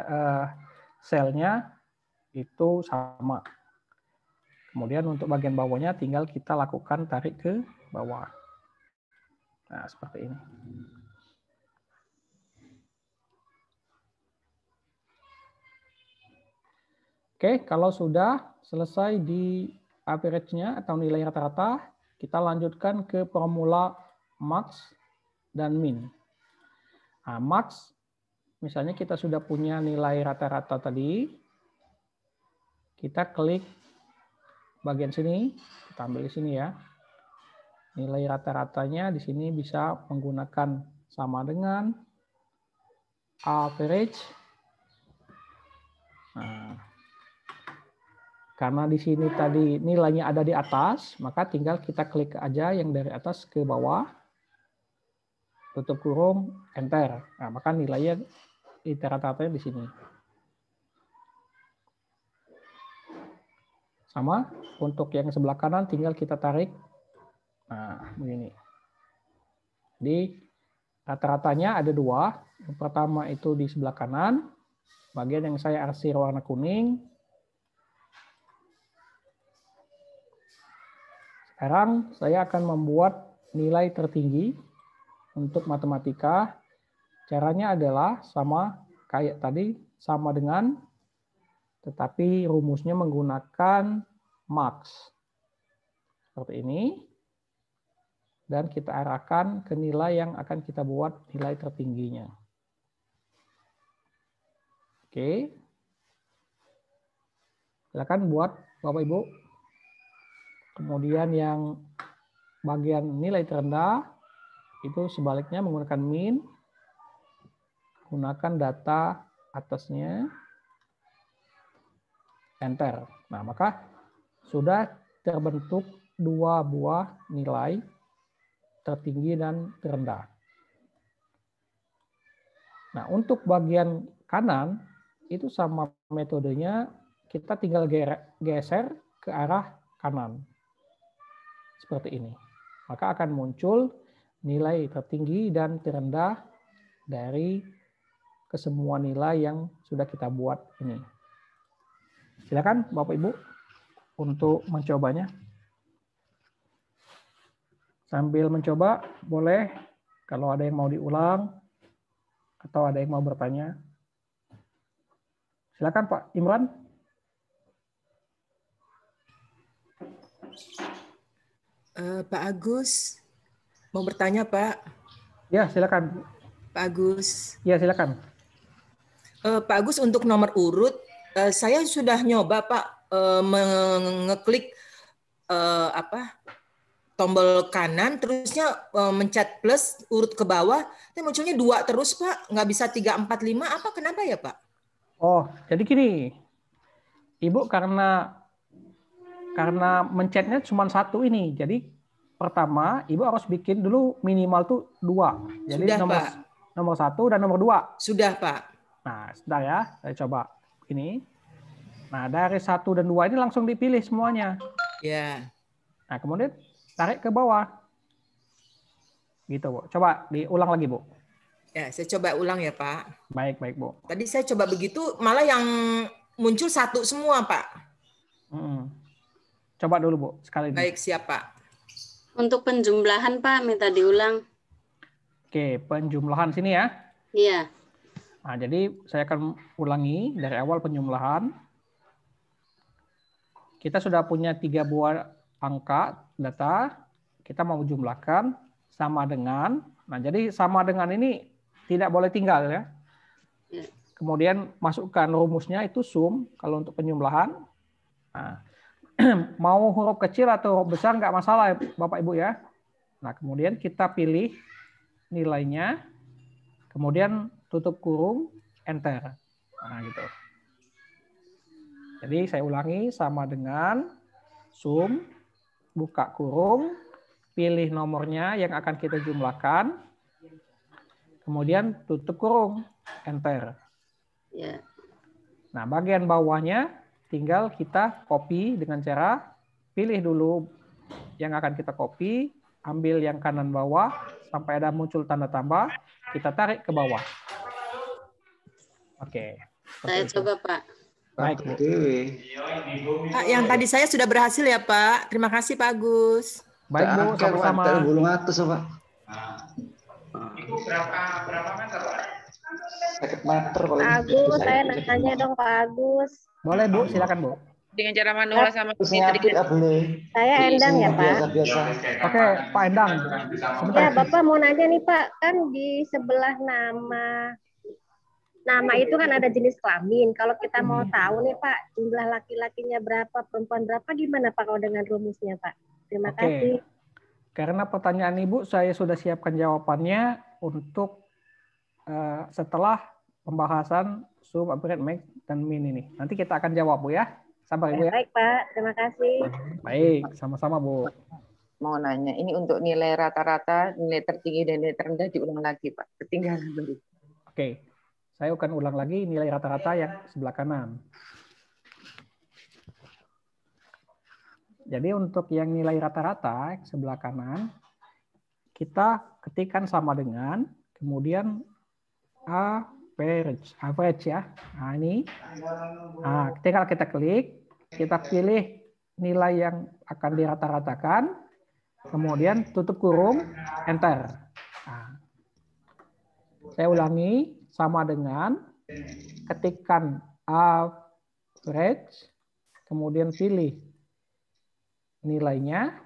selnya itu sama. Kemudian untuk bagian bawahnya tinggal kita lakukan tarik ke bawah. Nah, seperti ini. Oke, kalau sudah selesai di average-nya atau nilai rata-rata, kita lanjutkan ke formula max dan min. Nah, max, misalnya kita sudah punya nilai rata-rata tadi, kita klik bagian sini, kita ambil di sini ya. Nilai rata-ratanya di sini bisa menggunakan sama dengan average. Nah, karena di sini tadi nilainya ada di atas, maka tinggal kita klik aja yang dari atas ke bawah, tutup kurung, enter. Nah, maka nilainya rata-ratanya di sini. Sama, untuk yang sebelah kanan tinggal kita tarik. Nah, begini. Jadi rata-ratanya ada dua. Yang pertama itu di sebelah kanan, bagian yang saya arsir warna kuning. Sekarang saya akan membuat nilai tertinggi untuk matematika. Caranya adalah sama kayak tadi, sama dengan, tetapi rumusnya menggunakan max. Seperti ini. Dan kita arahkan ke nilai yang akan kita buat nilai tertingginya. Oke. Silakan buat Bapak Ibu. Kemudian yang bagian nilai terendah itu sebaliknya menggunakan min. Gunakan data atasnya. Enter. Nah, maka sudah terbentuk dua buah nilai tertinggi dan terendah. Nah, untuk bagian kanan itu sama metodenya, kita tinggal geser ke arah kanan. Seperti ini. Maka akan muncul nilai tertinggi dan terendah dari kesemua nilai yang sudah kita buat ini. Silakan Bapak Ibu untuk mencobanya. Sambil mencoba, boleh kalau ada yang mau diulang atau ada yang mau bertanya. Silakan Pak Imran. Pak Agus, mau bertanya Pak? Ya, silakan. Pak Agus. Ya, silakan. Pak Agus, untuk nomor urut, saya sudah nyoba Pak mengeklik tombol kanan, terusnya mencet plus, urut ke bawah, tapi munculnya 2 terus Pak, nggak bisa 3, 4, 5, apa kenapa ya Pak? Oh, jadi gini, Ibu karena mencetnya cuma 1 ini, jadi pertama Ibu harus bikin dulu minimal tuh 2. Jadi sudah, nomor 1 dan nomor 2. Sudah Pak. Nah, sebentar ya, saya coba ini. Nah, dari 1 dan 2 ini langsung dipilih semuanya. Ya. Nah, kemudian tarik ke bawah. Gitu, Bu. Coba diulang lagi, Bu. Ya, saya coba ulang ya, Pak. Baik, Bu. Tadi saya coba begitu, malah yang muncul 1 semua, Pak. Coba dulu, Bu, sekali ini. Baik, siap, Pak. Untuk penjumlahan, Pak, minta diulang. Oke, penjumlahan sini ya. Iya. Nah, jadi saya akan ulangi dari awal penjumlahan. Kita sudah punya 3 buah angka data. Kita mau jumlahkan sama dengan. Nah, jadi sama dengan ini tidak boleh tinggal ya. Kemudian masukkan rumusnya itu sum kalau untuk penjumlahan. Nah, mau huruf kecil atau huruf besar nggak masalah ya, Bapak Ibu ya. Nah, kemudian kita pilih nilainya, kemudian tutup kurung, enter. Nah, gitu. Jadi saya ulangi, sama dengan sum, buka kurung, pilih nomornya yang akan kita jumlahkan, kemudian tutup kurung, enter. Ya. Nah, bagian bawahnya tinggal kita copy dengan cara pilih dulu yang akan kita copy, ambil yang kanan bawah, sampai ada muncul tanda tambah, kita tarik ke bawah. Oke. Saya coba, Pak. Baik, Bu. Pak, yang tadi saya sudah berhasil ya, Pak. Terima kasih, Pak Agus. Baik, Bu, sama-sama. Itu berapa meter, Pak? Pak Agus, saya nanya dong, Pak Agus. Boleh, Bu, silakan, Bu. Dengan cara manual sama Saya Endang ya, Pak. Oke, Pak Endang. Ya, Bapak mau nanya nih, Pak. Kan di sebelah nama itu kan ada jenis kelamin. Kalau kita mau tahu nih, Pak, jumlah laki-lakinya berapa, perempuan berapa, gimana Pak kalau dengan rumusnya, Pak? Terima kasih. Karena pertanyaan Ibu, saya sudah siapkan jawabannya untuk setelah pembahasan sum, average, max, dan min ini. Nanti kita akan jawab, Bu ya. Sabar, Ibu ya. Baik, Pak. Terima kasih. Baik, sama-sama, Bu. Mau nanya, ini untuk nilai rata-rata, nilai tertinggi dan nilai terendah diulang lagi, Pak. Ketinggalan dulu. Oke, saya akan ulang lagi nilai rata-rata yang sebelah kanan. Jadi untuk yang nilai rata-rata sebelah kanan, kita ketikkan sama dengan, kemudian average ya. Nah ini, tinggal kita klik, kita pilih nilai yang akan dirata-ratakan, kemudian tutup kurung, enter. Nah, saya ulangi, sama dengan ketikkan average, kemudian pilih nilainya,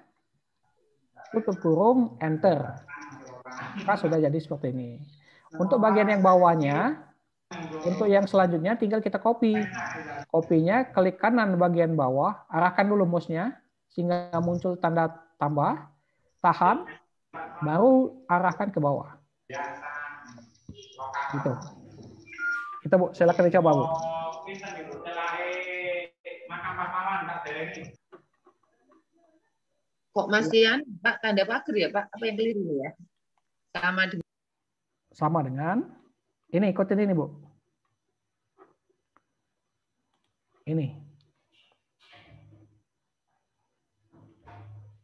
tutup kurung, enter. Maka sudah jadi seperti ini. Untuk bagian yang bawahnya, untuk yang selanjutnya tinggal kita copy. Kopinya klik kanan bagian bawah, arahkan dulu mouse-nya sehingga muncul tanda tambah, tahan, baru arahkan ke bawah. Gitu. Kita Bu, silakan dicoba Bu. Kok masih Pak tanda pagar ya Pak? Apa yang keliru ya? Sama dengan ini, ikutin ini Bu. Ini.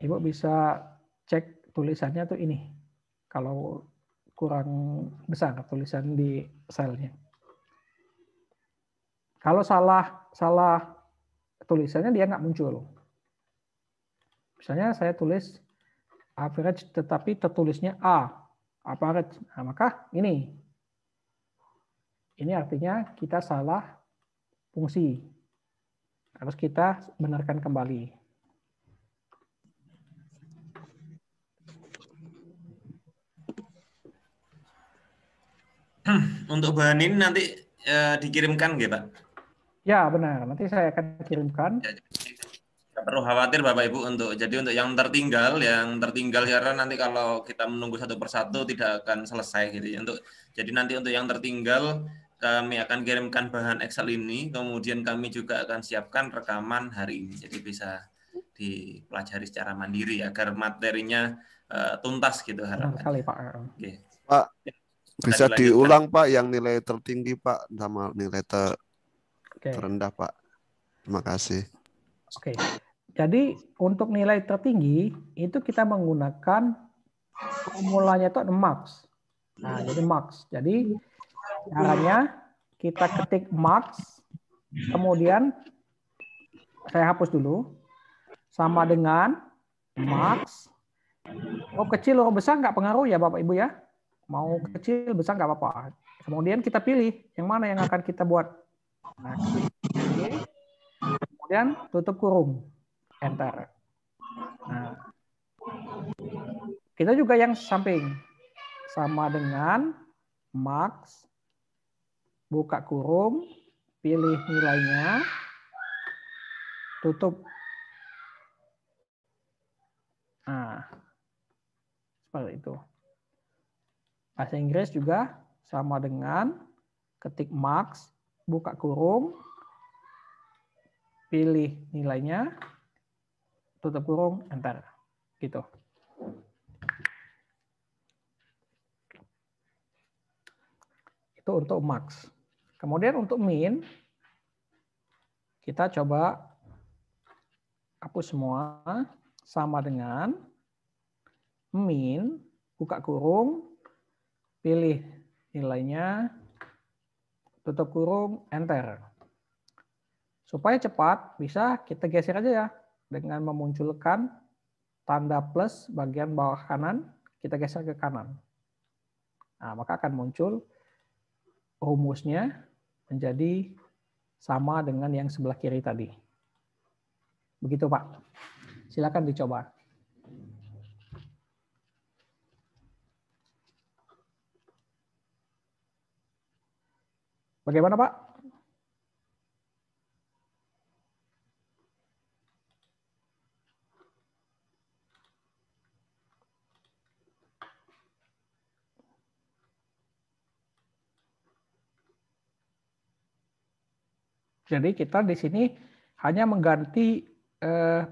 Ibu bisa cek tulisannya tuh ini. Kalau kurang besar tulisan di selnya. Kalau salah tulisannya dia nggak muncul. Misalnya saya tulis average tetapi tertulisnya average. Nah, maka ini artinya kita salah fungsi. Harus kita benarkan kembali. Untuk bahan ini nanti dikirimkan nggih, Pak? Ya, benar. Nanti saya akan kirimkan. Tidak perlu khawatir Bapak Ibu untuk yang tertinggal karena nanti kalau kita menunggu satu persatu tidak akan selesai gitu. Jadi nanti untuk yang tertinggal kami akan kirimkan bahan Excel ini, kemudian kami juga akan siapkan rekaman hari ini. Jadi bisa dipelajari secara mandiri agar materinya tuntas gitu harapannya. Benar sekali, Pak. Oke. Pak, Bisa diulang Pak yang nilai tertinggi Pak sama nilai terendah Pak. Terima kasih. Oke. Jadi untuk nilai tertinggi itu kita menggunakan formulanya itu max. Nah, jadi max. Jadi caranya kita ketik max, kemudian saya hapus dulu, sama dengan max. Oh, kecil atau besar nggak pengaruh ya Bapak Ibu ya. Mau kecil besar nggak apa-apa. Kemudian kita pilih yang mana yang akan kita buat. Nah, kemudian tutup kurung, enter. Nah, kita juga yang samping sama dengan max, buka kurung, pilih nilainya, tutup. Nah, seperti itu. Bahasa Inggris juga sama dengan ketik max, buka kurung, pilih nilainya, tutup kurung, enter. Gitu. Itu untuk max. Kemudian untuk min, kita coba hapus semua, sama dengan min, buka kurung, pilih nilainya, tutup kurung, enter. Supaya cepat, bisa kita geser aja ya, dengan memunculkan tanda plus bagian bawah kanan, kita geser ke kanan. Nah, maka akan muncul rumusnya menjadi sama dengan yang sebelah kiri tadi. Begitu Pak. Silakan dicoba. Bagaimana Pak? Jadi kita di sini hanya mengganti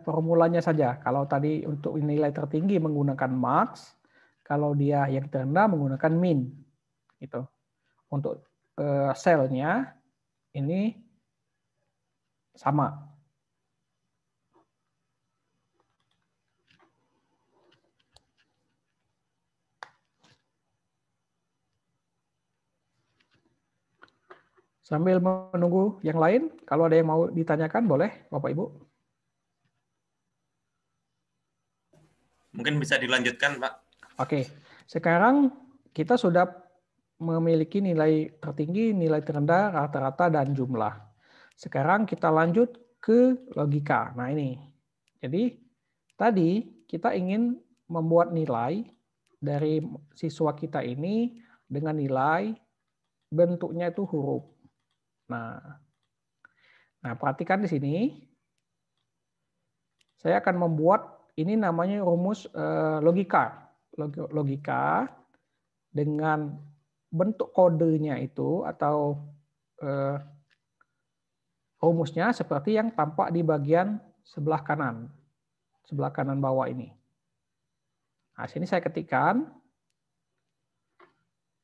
formulanya saja. Kalau tadi untuk nilai tertinggi menggunakan max, kalau dia yang terendah menggunakan min. Gitu. Untuk selnya ini sama. Sambil menunggu yang lain, kalau ada yang mau ditanyakan boleh Bapak Ibu. Mungkin bisa dilanjutkan Pak. Oke, sekarang kita sudah memiliki nilai tertinggi, nilai terendah, rata-rata, dan jumlah. Sekarang kita lanjut ke logika. Nah ini, jadi tadi kita ingin membuat nilai dari siswa kita ini dengan nilai bentuknya itu huruf. Nah, perhatikan di sini. Saya akan membuat ini namanya rumus logika. Logika dengan bentuk kodenya itu atau rumusnya seperti yang tampak di bagian sebelah kanan bawah ini. Nah, sini saya ketikkan.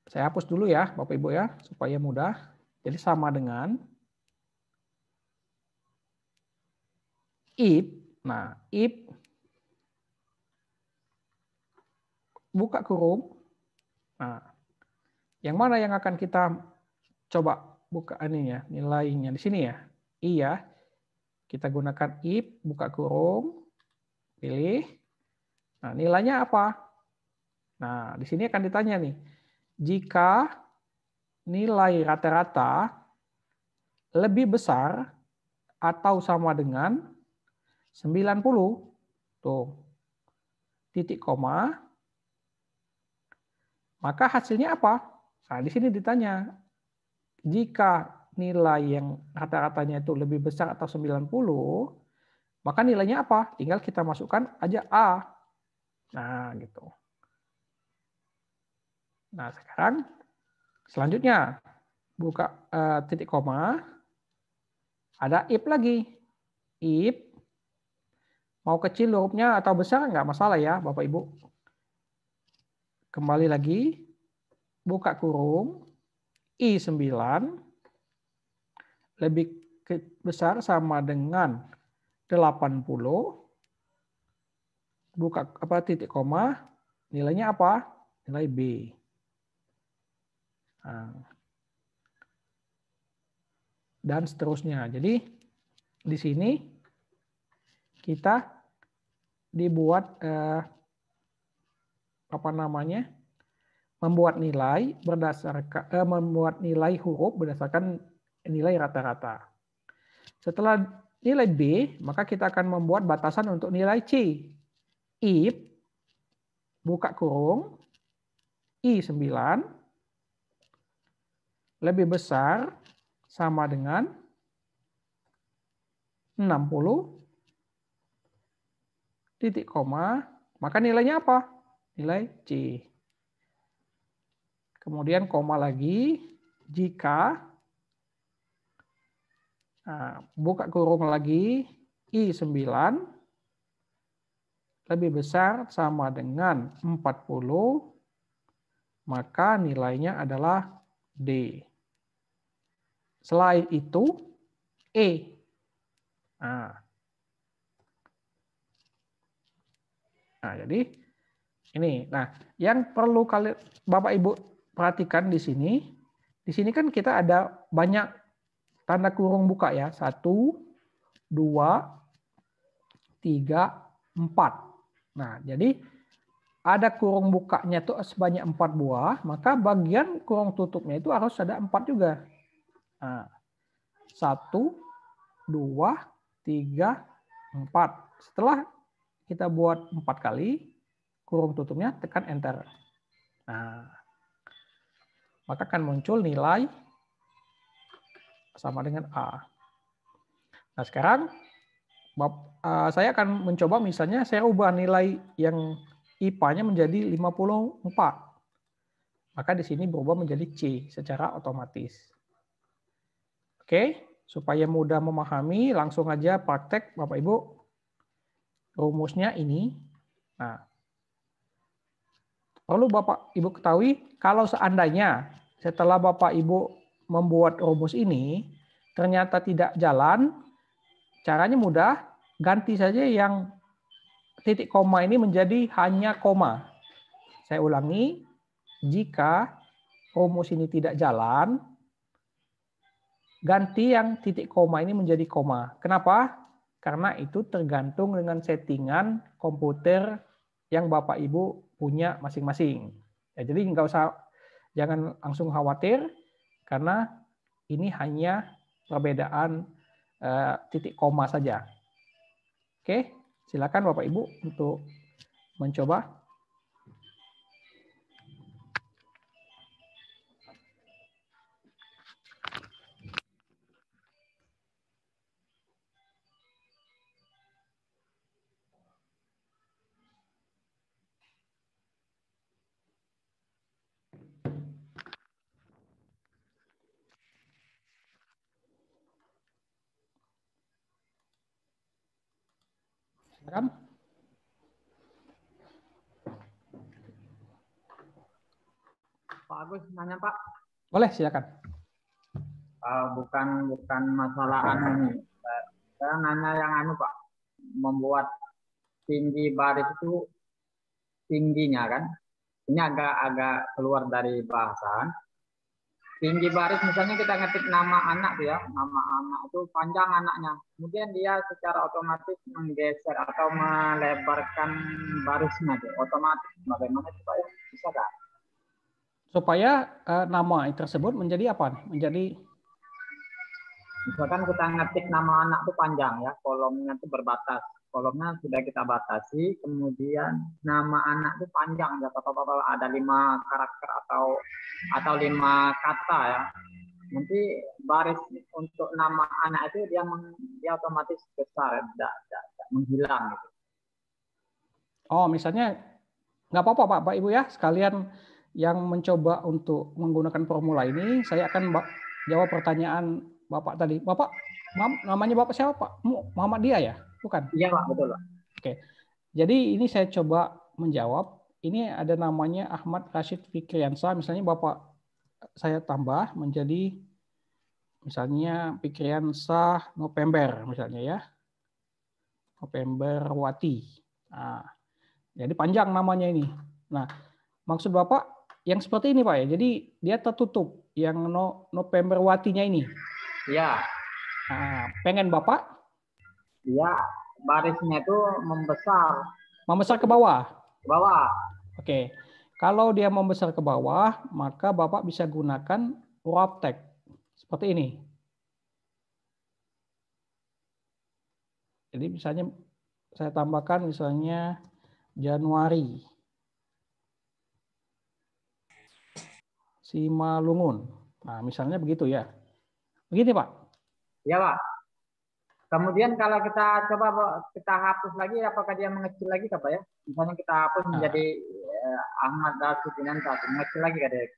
Saya hapus dulu ya, Bapak Ibu ya, supaya mudah. Jadi sama dengan if. Nah, if buka kurung. Nah, yang mana yang akan kita coba buka ini ya, nilainya di sini ya. Iya. Kita gunakan if, buka kurung, pilih. Nah, nilainya apa? Nah, di sini akan ditanya nih. Jika nilai rata-rata lebih besar atau sama dengan 90, tuh, titik koma, maka hasilnya apa? Nah, di sini ditanya, jika nilai yang rata-ratanya itu lebih besar atau 90, maka nilainya apa? Tinggal kita masukkan aja A. Nah, gitu. Nah, sekarang selanjutnya buka titik koma, ada if lagi. If mau kecil hurufnya atau besar nggak masalah ya Bapak Ibu. Kembali lagi buka kurung, I9 lebih besar sama dengan 80, buka titik koma, nilainya apa? Nilai B. Nah, dan seterusnya. Jadi di sini kita dibuat membuat nilai berdasarkan membuat nilai huruf berdasarkan nilai rata-rata. Setelah nilai B, maka kita akan membuat batasan untuk nilai C. If buka kurung I9 lebih besar sama dengan 60 titik koma, maka nilainya apa? Nilai C. Kemudian koma lagi, jika buka kurung lagi I9 lebih besar sama dengan 40, maka nilainya adalah D. Selain itu, E. Nah, jadi ini. Nah, yang perlu Bapak Ibu perhatikan di sini kan kita ada banyak tanda kurung buka ya. 1, 2, 3, 4. Nah, jadi ada kurung bukanya itu sebanyak 4 buah, maka bagian kurung tutupnya itu harus ada 4 juga. Nah, 1, 2, 3, 4. Setelah kita buat 4 kali, kurung tutupnya tekan enter. Nah, maka akan muncul nilai sama dengan A. Nah, sekarang saya akan mencoba misalnya saya ubah nilai yang IPA-nya menjadi 54. Maka di sini berubah menjadi C secara otomatis. Oke, supaya mudah memahami, langsung aja praktek Bapak Ibu. Rumusnya ini. Nah, perlu Bapak Ibu ketahui, kalau seandainya setelah Bapak Ibu membuat rumus ini, ternyata tidak jalan, caranya mudah, ganti saja yang titik koma ini menjadi hanya koma. Saya ulangi, jika rumus ini tidak jalan, ganti yang titik koma ini menjadi koma. Kenapa? Karena itu tergantung dengan settingan komputer yang Bapak Ibu punya masing-masing. Ya, jadi jangan langsung khawatir, karena ini hanya perbedaan titik koma saja. Oke, silakan Bapak Ibu untuk mencoba. Silakan. Pak Agus nanya Pak. Boleh, silakan. Bukan masalah ini. Saya nanya yang Pak. Membuat tinggi baris itu tingginya kan. Ini agak keluar dari bahasan. Tinggi baris misalnya kita ngetik nama anak tuh ya, nama anak itu panjang anaknya. Kemudian dia secara otomatis menggeser atau melebarkan barisnya tuh otomatis. Bagaimana supaya bisa kan? Supaya nama tersebut menjadi apa? Menjadi misalkan kita ngetik nama anak itu panjang ya, kolomnya itu berbatas. Kolomnya sudah kita batasi, kemudian nama anak itu panjang ya, kalau ada 5 karakter atau 5 kata ya. Nanti baris untuk nama anak itu dia otomatis besar, tidak menghilang gitu. Oh, misalnya nggak apa-apa Pak Ibu ya, sekalian yang mencoba untuk menggunakan formula ini, saya akan jawab pertanyaan Bapak tadi. Bapak, namanya Bapak siapa Pak? Muhammad Dia ya? Bukan? Iya Pak, betul Pak. Oke. Jadi ini saya coba menjawab ini ada namanya Ahmad Rashid Fikriansa, misalnya Bapak saya tambah menjadi misalnya Fikriansa November misalnya ya. November Wati. Nah, jadi panjang namanya ini. Nah, maksud Bapak yang seperti ini Pak ya. Jadi dia tertutup yang November Watinya ini. Iya. Nah, pengen Bapak? Iya, barisnya itu membesar. Membesar ke bawah? Ke bawah. Oke. Kalau dia membesar ke bawah, maka Bapak bisa gunakan wrap text. Seperti ini. Jadi misalnya saya tambahkan misalnya Januari. Simalungun. Nah, misalnya begitu ya. Begini, Pak. Iya, Pak. Kemudian kalau kita coba kita hapus lagi, apakah dia mengecil lagi, Pak ya? Misalnya kita hapus menjadi Ahmad Rashidinansa, mengecil lagi kan dia?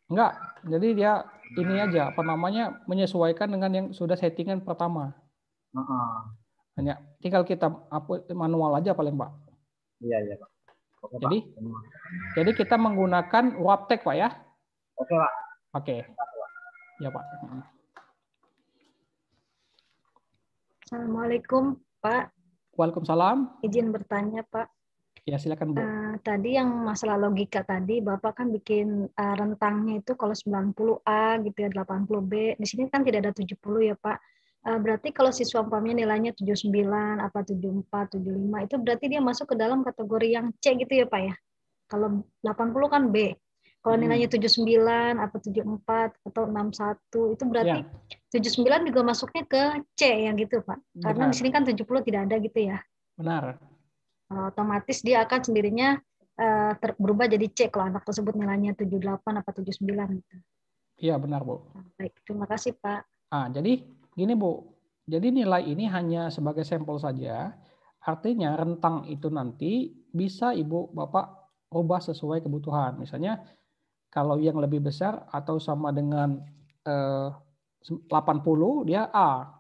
Enggak. Jadi dia ini aja, apa namanya, menyesuaikan dengan yang sudah settingan pertama. Hanya tinggal kita manual aja paling Pak. Iya Pak. Oke, jadi kita menggunakan wrap text Pak ya. Oke Pak. Oke. Ya Pak. Assalamualaikum Pak. Waalaikumsalam. Izin bertanya Pak. Ya silakan Bu. Tadi yang masalah logika tadi Bapak kan bikin rentangnya itu kalau 90A gitu ya 80B. Di sini kan tidak ada 70 ya Pak. Berarti kalau siswa umpamanya nilainya 79, apa 74, 75, itu berarti dia masuk ke dalam kategori yang C gitu ya Pak ya? Kalau 80 kan B. Kalau nilainya 79, apa 74, atau 61, itu berarti 79 juga masuknya ke C yang gitu Pak? Karena di sini kan 70 tidak ada gitu ya? Benar. Otomatis dia akan sendirinya berubah jadi C kalau anak tersebut nilainya 78, apa 79 gitu. Iya benar Bu. Baik, terima kasih Pak. Jadi gini Bu, jadi nilai ini hanya sebagai sampel saja, artinya rentang itu nanti bisa Ibu Bapak ubah sesuai kebutuhan. Misalnya kalau yang lebih besar atau sama dengan 80 dia A.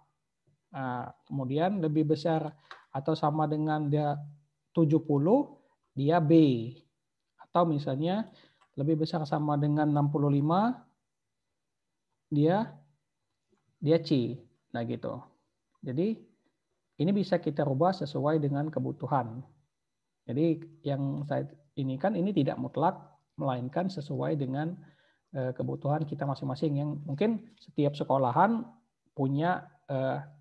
Nah, kemudian lebih besar atau sama dengan dia 70 dia B. Atau misalnya lebih besar sama dengan 65 dia C. Nah gitu. Jadi ini bisa kita rubah sesuai dengan kebutuhan. Jadi yang saya ini kan ini tidak mutlak, melainkan sesuai dengan kebutuhan kita masing-masing yang mungkin setiap sekolahan punya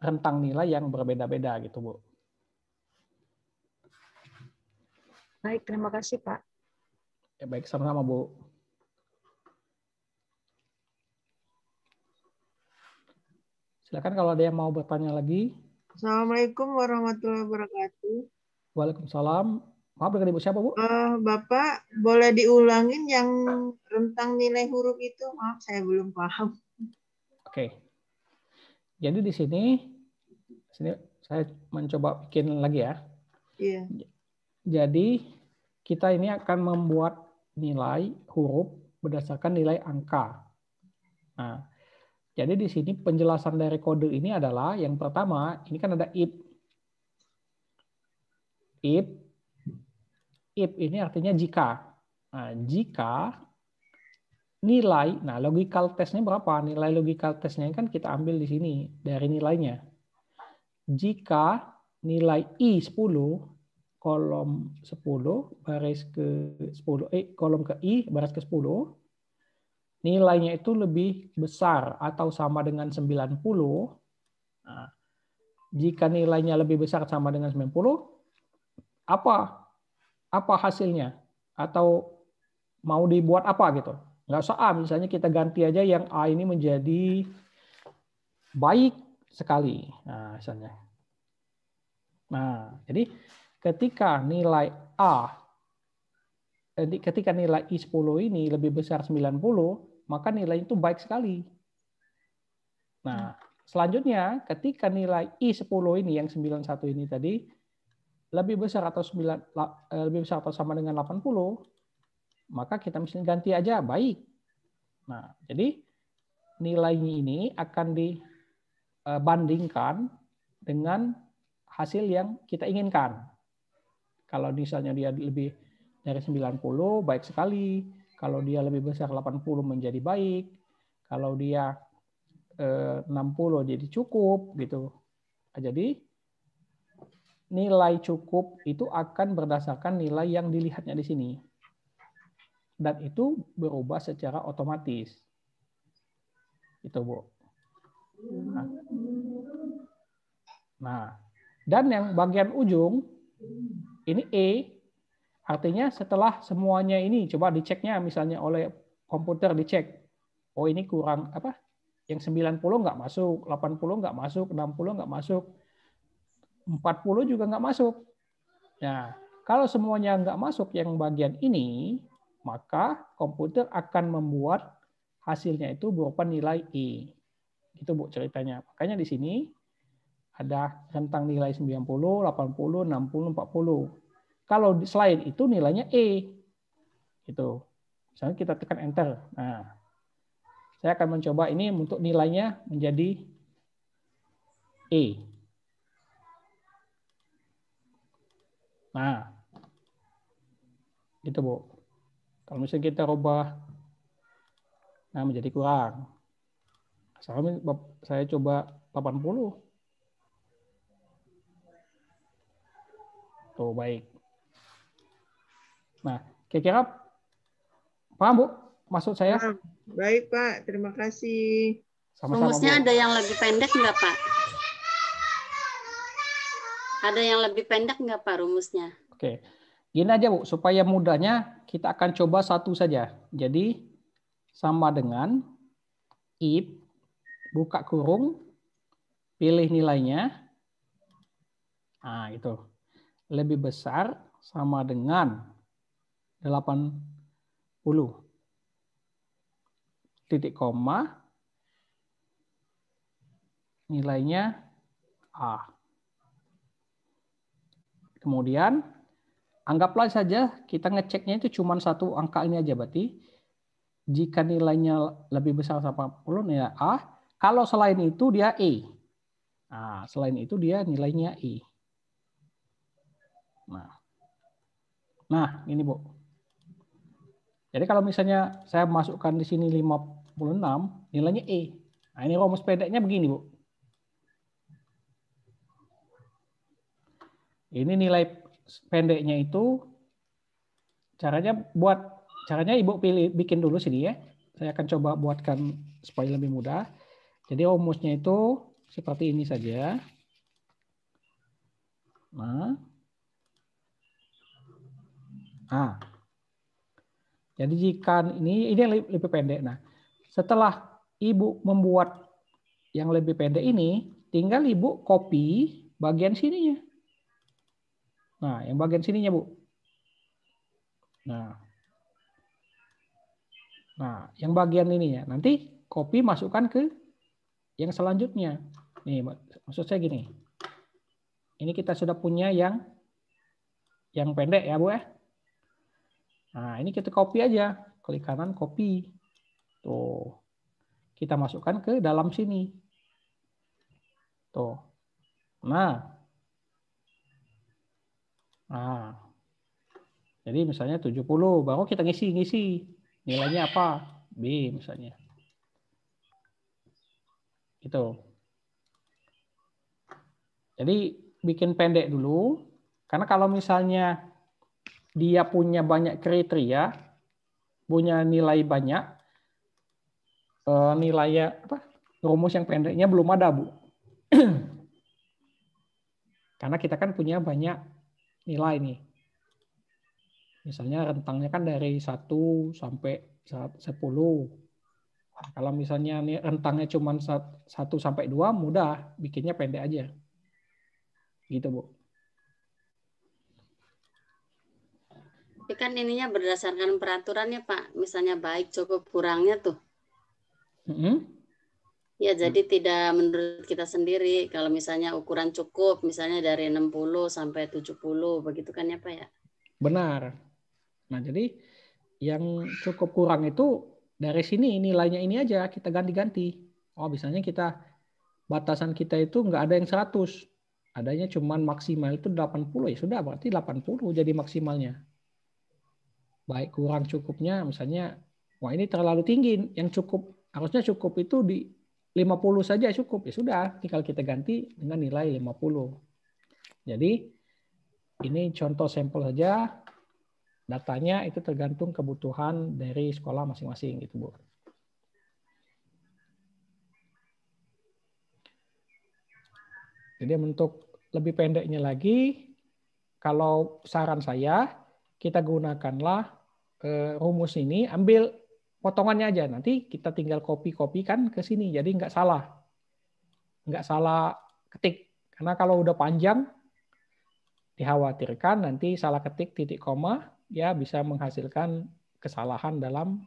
rentang nilai yang berbeda-beda gitu Bu. Baik, terima kasih Pak. Ya, baik, sama-sama Bu. Silakan kalau ada yang mau bertanya lagi. Assalamualaikum warahmatullahi wabarakatuh. Waalaikumsalam. Maaf dengan Ibu siapa Bu? Bapak boleh diulangin yang rentang nilai huruf itu? Maaf saya belum paham. Oke. Jadi di sini saya mencoba bikin lagi ya. Iya. Jadi kita ini akan membuat nilai huruf berdasarkan nilai angka. Nah, jadi di sini penjelasan dari kode ini adalah yang pertama, ini kan ada if. If ini artinya jika. Nah, jika nilai, nah logical testnya berapa? Nilai logical testnya kan kita ambil di sini dari nilainya. Jika nilai I10 kolom 10 baris ke 10 kolom ke I baris ke 10 nilainya itu lebih besar atau sama dengan 90. Nah, jika nilainya lebih besar sama dengan 90, apa hasilnya? Atau mau dibuat apa gitu? Nggak usah A, misalnya kita ganti aja yang A ini menjadi baik sekali. Nah, misalnya. Nah, jadi ketika nilai I10 ini lebih besar 90, maka nilai itu baik sekali. Nah, selanjutnya ketika nilai I10 ini yang 91 ini tadi lebih besar atau sama dengan 80, maka kita misalnya ganti aja baik. Nah, jadi nilai ini akan dibandingkan dengan hasil yang kita inginkan. Kalau misalnya dia lebih dari 90, baik sekali. Kalau dia lebih besar 80 menjadi baik. Kalau dia 60 jadi cukup gitu. Jadi nilai cukup itu akan berdasarkan nilai yang dilihatnya di sini. Dan itu berubah secara otomatis. Itu, Bu. Nah, dan yang bagian ujung ini E, artinya setelah semuanya ini coba diceknya misalnya oleh komputer dicek. Oh, ini kurang apa? Yang 90 nggak masuk, 80 nggak masuk, 60 nggak masuk, 40 juga nggak masuk. Nah, kalau semuanya nggak masuk yang bagian ini, maka komputer akan membuat hasilnya itu berupa nilai E. Itu, Bu, ceritanya. Makanya di sini ada rentang nilai 90, 80, 60, 40. Kalau selain itu nilainya E. Gitu. Misalnya kita tekan enter. Nah, saya akan mencoba ini untuk nilainya menjadi E. Nah, gitu, Bu. Kalau misalnya kita rubah, nah menjadi kurang. Saya coba 80. Tuh, baik. Nah, kira-kira paham, Bu? Maksud saya? Baik, Pak. Terima kasih. Sama-sama, Rumusnya Bu. ada yang lebih pendek nggak, Pak? Ada yang lebih pendek nggak, Pak, rumusnya? Oke. Gini aja, Bu. Supaya mudahnya, kita akan coba satu saja. Jadi, sama dengan if, buka kurung, pilih nilainya. Nah, itu. Lebih besar sama dengan 80. Titik koma, nilainya A. Kemudian, anggaplah saja kita ngeceknya itu cuma satu angka ini aja. Berarti, jika nilainya lebih besar 80, nilai A. Kalau selain itu, dia E. Nah, selain itu, dia nilainya E. Nah, ini, Bu. Jadi kalau misalnya saya masukkan di sini 56, nilainya E. Nah, ini rumus pendeknya begini, Bu. Ini nilai pendeknya itu caranya Ibu bikin dulu sini ya. Saya akan coba buatkan supaya lebih mudah. Jadi rumusnya itu seperti ini saja. Nah, jadi jika ini yang lebih pendek. Nah, setelah Ibu membuat yang lebih pendek ini, tinggal Ibu copy bagian sininya. Nah, yang bagian sininya, Bu. Nah, yang bagian ini ya. Nanti copy masukkan ke yang selanjutnya. Nih, maksud saya gini. Ini kita sudah punya yang pendek ya, Bu ya. Nah, ini kita copy aja. Klik kanan copy. Tuh. Kita masukkan ke dalam sini. Tuh. Nah. Jadi misalnya 70, baru kita ngisi. Nilainya apa? B misalnya. Gitu. Jadi bikin pendek dulu. Karena kalau misalnya dia punya banyak kriteria, punya nilai banyak, nilainya rumus yang pendeknya belum ada, Bu. Karena kita kan punya banyak nilai nih. Misalnya rentangnya kan dari 1 sampai 10. Nah, kalau misalnya rentangnya cuma 1 sampai 2, mudah, bikinnya pendek aja. Gitu, Bu. Tapi kan ininya berdasarkan peraturannya, Pak. Misalnya baik, cukup, kurangnya tuh. Ya, jadi tidak menurut kita sendiri. Kalau misalnya ukuran cukup, misalnya dari 60 sampai 70, begitu kan ya, Pak ya? Benar. Nah, jadi yang cukup kurang itu dari sini nilainya ini aja kita ganti-ganti. Oh, misalnya batasan kita itu nggak ada yang 100. adanya cuman maksimal itu 80, ya sudah berarti 80 jadi maksimalnya. Baik kurang cukupnya misalnya, wah ini terlalu tinggi, yang cukup harusnya cukup itu di 50 saja cukup, ya sudah tinggal kita ganti dengan nilai 50. Jadi ini contoh sampel saja, datanya itu tergantung kebutuhan dari sekolah masing-masing gitu Bu. Jadi untuk lebih pendeknya lagi, kalau saran saya, kita gunakanlah rumus ini, ambil potongannya aja. Nanti kita tinggal copy-copykan ke sini, jadi nggak salah. Nggak salah ketik. Karena kalau udah panjang, dikhawatirkan nanti salah ketik titik koma, ya bisa menghasilkan kesalahan dalam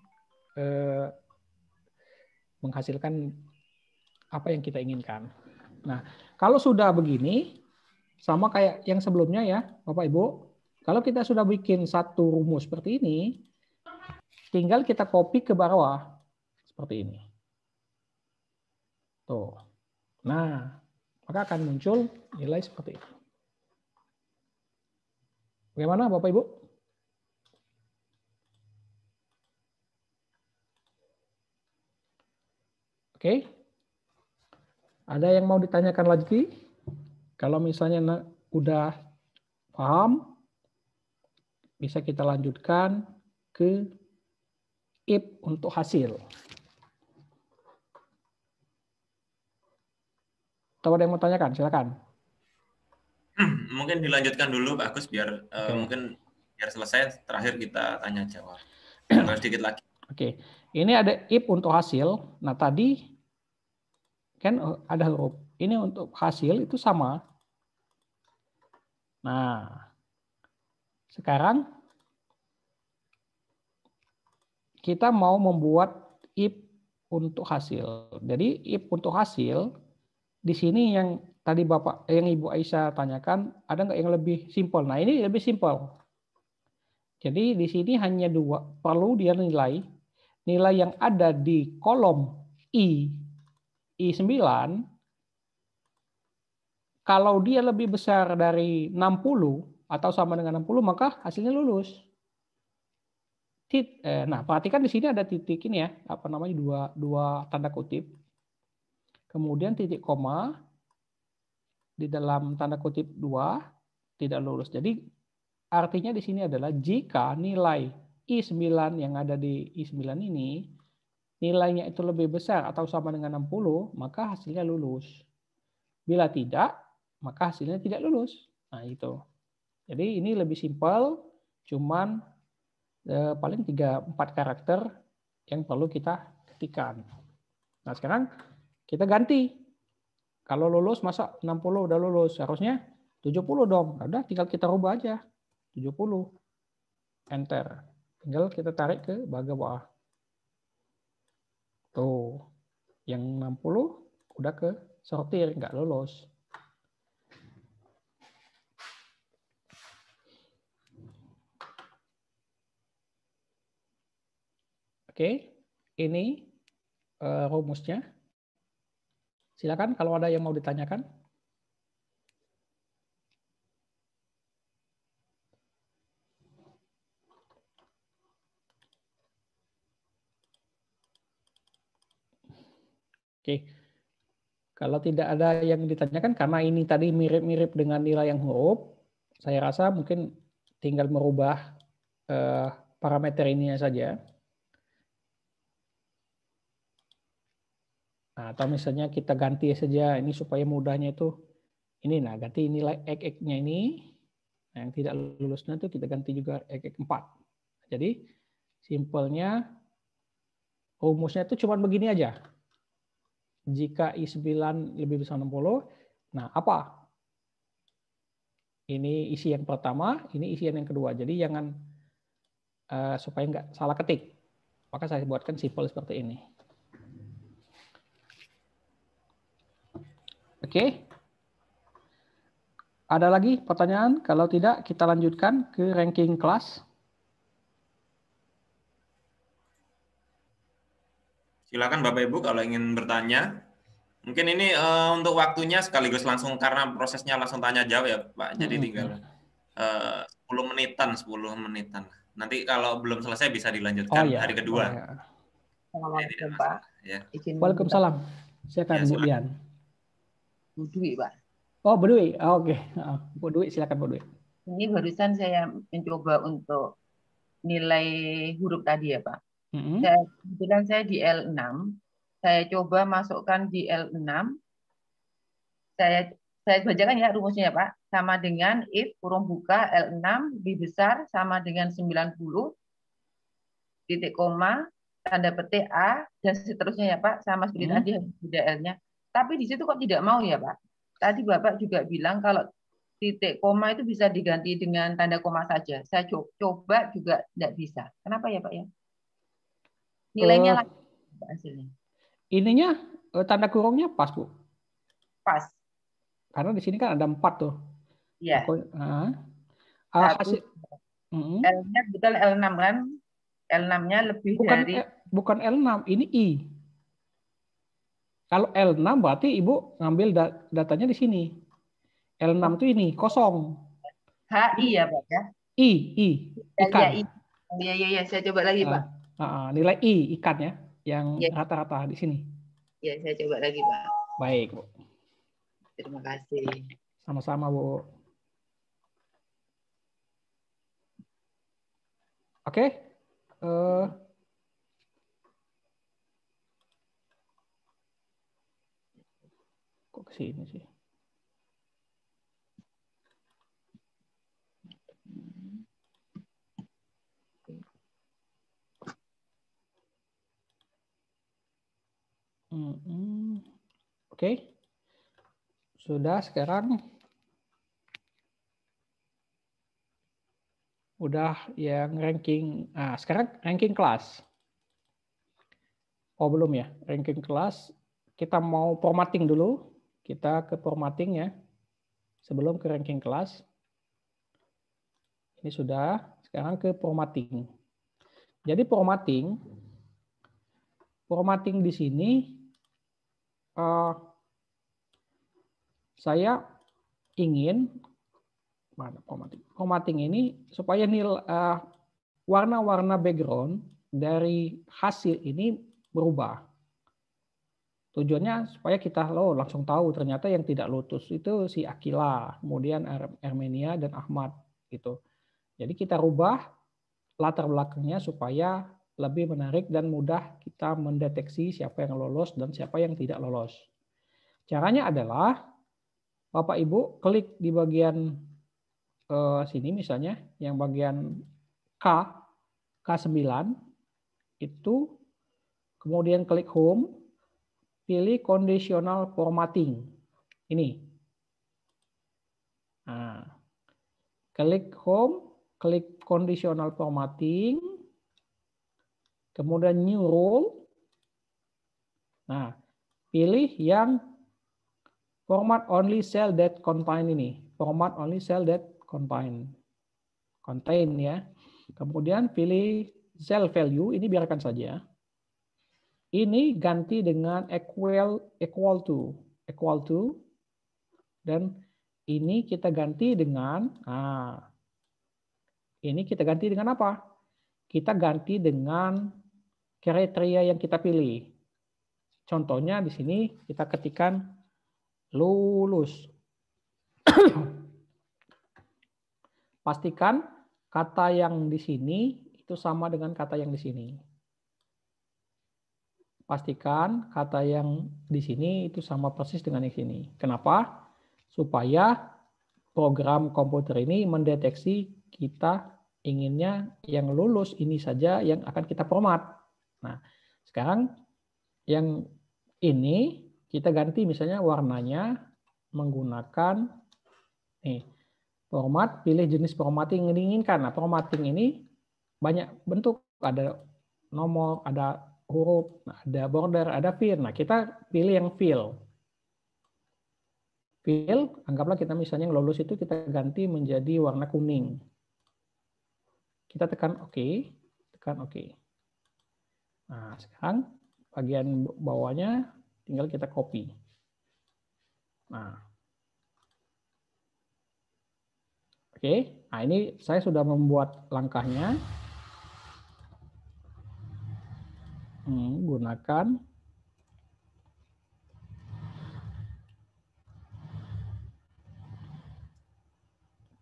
menghasilkan apa yang kita inginkan. Nah, kalau sudah begini, sama kayak yang sebelumnya ya, Bapak Ibu, kalau kita sudah bikin satu rumus seperti ini, tinggal kita copy ke bawah, seperti ini. Tuh. Nah, maka akan muncul nilai seperti itu. Bagaimana Bapak Ibu? Oke. Ada yang mau ditanyakan lagi? Kalau misalnya udah paham, bisa kita lanjutkan ke if untuk hasil. Atau ada yang mau tanyakan? Silakan. Mungkin dilanjutkan dulu Pak Agus biar mungkin biar selesai, terakhir kita tanya jawab. Sedikit lagi. Oke. Ini ada if untuk hasil. Nah, tadi kan ada huruf. Ini untuk hasil itu sama. Nah, sekarang kita mau membuat if untuk hasil. Jadi if untuk hasil di sini yang tadi yang Ibu Aisyah tanyakan, ada nggak yang lebih simpel? Nah, ini lebih simpel. Jadi di sini hanya dua, perlu dia nilai yang ada di kolom I9, kalau dia lebih besar dari 60 atau sama dengan 60, maka hasilnya lulus. Nah, perhatikan di sini ada titik ini ya, apa namanya, dua tanda kutip. Kemudian titik koma di dalam tanda kutip 2 tidak lulus. Jadi artinya di sini adalah jika nilai I9 yang ada di I9 ini nilainya itu lebih besar atau sama dengan 60, maka hasilnya lulus. Bila tidak, maka hasilnya tidak lulus. Nah, itu. Jadi ini lebih simpel, cuman paling 3-4 karakter yang perlu kita ketikkan. Nah, sekarang kita ganti. Kalau lulus, masa 60 udah lulus? Harusnya 70 dong. Udah, tinggal kita rubah aja. 70. Enter. Tinggal kita tarik ke bagian bawah. Tuh. Yang 60 udah ke sortir, nggak lulus. Oke, ini rumusnya. Silakan kalau ada yang mau ditanyakan. Oke, kalau tidak ada yang ditanyakan, karena ini tadi mirip-mirip dengan nilai yang huruf, saya rasa mungkin tinggal merubah parameter ininya saja. Nah, atau misalnya kita ganti saja ini supaya mudahnya itu ini, nah ganti nilai x-nya ini, nah, yang tidak lulusnya itu kita ganti juga x 4. Jadi simpelnya rumusnya itu cuma begini aja. Jika I9 lebih besar 60, nah apa? Ini isi yang pertama, ini isian yang kedua. Jadi jangan supaya nggak salah ketik. Maka saya buatkan simpel seperti ini. Oke. Ada lagi pertanyaan? Kalau tidak, kita lanjutkan ke ranking kelas. Silakan Bapak Ibu kalau ingin bertanya. Mungkin ini untuk waktunya sekaligus langsung karena prosesnya langsung tanya jawab ya Pak. Jadi tinggal 10 menitan. Nanti kalau belum selesai bisa dilanjutkan hari kedua. Assalamualaikum Pak. Ya. Waalaikumsalam. Silakan Bu Dian. Bu Dwi Pak. Oh Bu Dwi, oke. Bu Dwi silakan Bu Dwi. Ini barusan saya mencoba untuk nilai huruf tadi ya Pak. Kebetulan saya di L6, saya coba masukkan di L6. Saya bacakan ya rumusnya Pak. Sama dengan if kurung buka L6 lebih besar sama dengan 90 titik koma tanda petik A dan seterusnya ya Pak, sama seperti tadi ada L-nya. Tapi di situ kok tidak mau ya Pak. Tadi Bapak juga bilang kalau titik koma itu bisa diganti dengan tanda koma saja. Saya coba juga tidak bisa. Kenapa ya Pak ya? Nilainya hasilnya. Ininya tanda kurungnya pas Bu. Pas. Karena di sini kan ada 4 tuh. Iya. Hasil L-nya betul L6 kan? L6-nya lebih dari bukan L6, ini I. Kalau L6 berarti Ibu ngambil datanya di sini. L6 itu ini kosong. HI ya Pak ya? I ikan. Iya, saya coba lagi Pak. Nilai I ikan ya, yang rata-rata di sini. Ya, saya coba lagi Pak. Baik Bu. Terima kasih. Sama-sama Bu. Oke. Kok ke sini sih? Oke. Sudah sekarang udah yang ranking. Sekarang ranking kelas. Oh, belum ya. Ranking kelas. Kita mau formatting dulu. Kita ke formatting ya. Sebelum ke ranking kelas. Ini sudah. Sekarang ke formatting. Jadi formatting di sini saya ingin formatting ini supaya warna-warna background dari hasil ini berubah. Tujuannya supaya kita langsung tahu ternyata yang tidak lulus itu si Akila, kemudian Armenia dan Ahmad gitu. Jadi kita rubah latar belakangnya supaya lebih menarik dan mudah kita mendeteksi siapa yang lolos dan siapa yang tidak lolos. Caranya adalah Bapak Ibu klik di bagian sini misalnya, yang bagian K9 itu, kemudian klik Home, pilih Conditional Formatting. Ini. Nah, klik Home, klik Conditional Formatting, kemudian New Rule. Nah, pilih yang Format Only Cell That Contain ini. Format Only Cell That Contain ya. Kemudian pilih cell value, ini biarkan saja. Ini ganti dengan equal to, dan ini kita ganti dengan ini kita ganti dengan apa? Kita ganti dengan kriteria yang kita pilih. Contohnya di sini kita ketikkan lulus. Pastikan kata yang di sini itu sama dengan kata yang di sini. Pastikan kata yang di sini itu sama persis dengan yang sini. Kenapa? Supaya program komputer ini mendeteksi kita inginnya yang lulus ini saja yang akan kita format. Nah, sekarang yang ini kita ganti misalnya warnanya menggunakan format, pilih jenis formatting yang diinginkan. Nah, formatting ini banyak bentuk, ada nomor, ada huruf, ada border, ada fill. Nah, kita pilih yang fill. Fill, anggaplah kita misalnya yang lolos itu kita ganti menjadi warna kuning. Kita tekan OK, tekan OK. Nah, sekarang bagian bawahnya tinggal kita copy. Nah, oke. Nah, ini saya sudah membuat langkahnya. Gunakan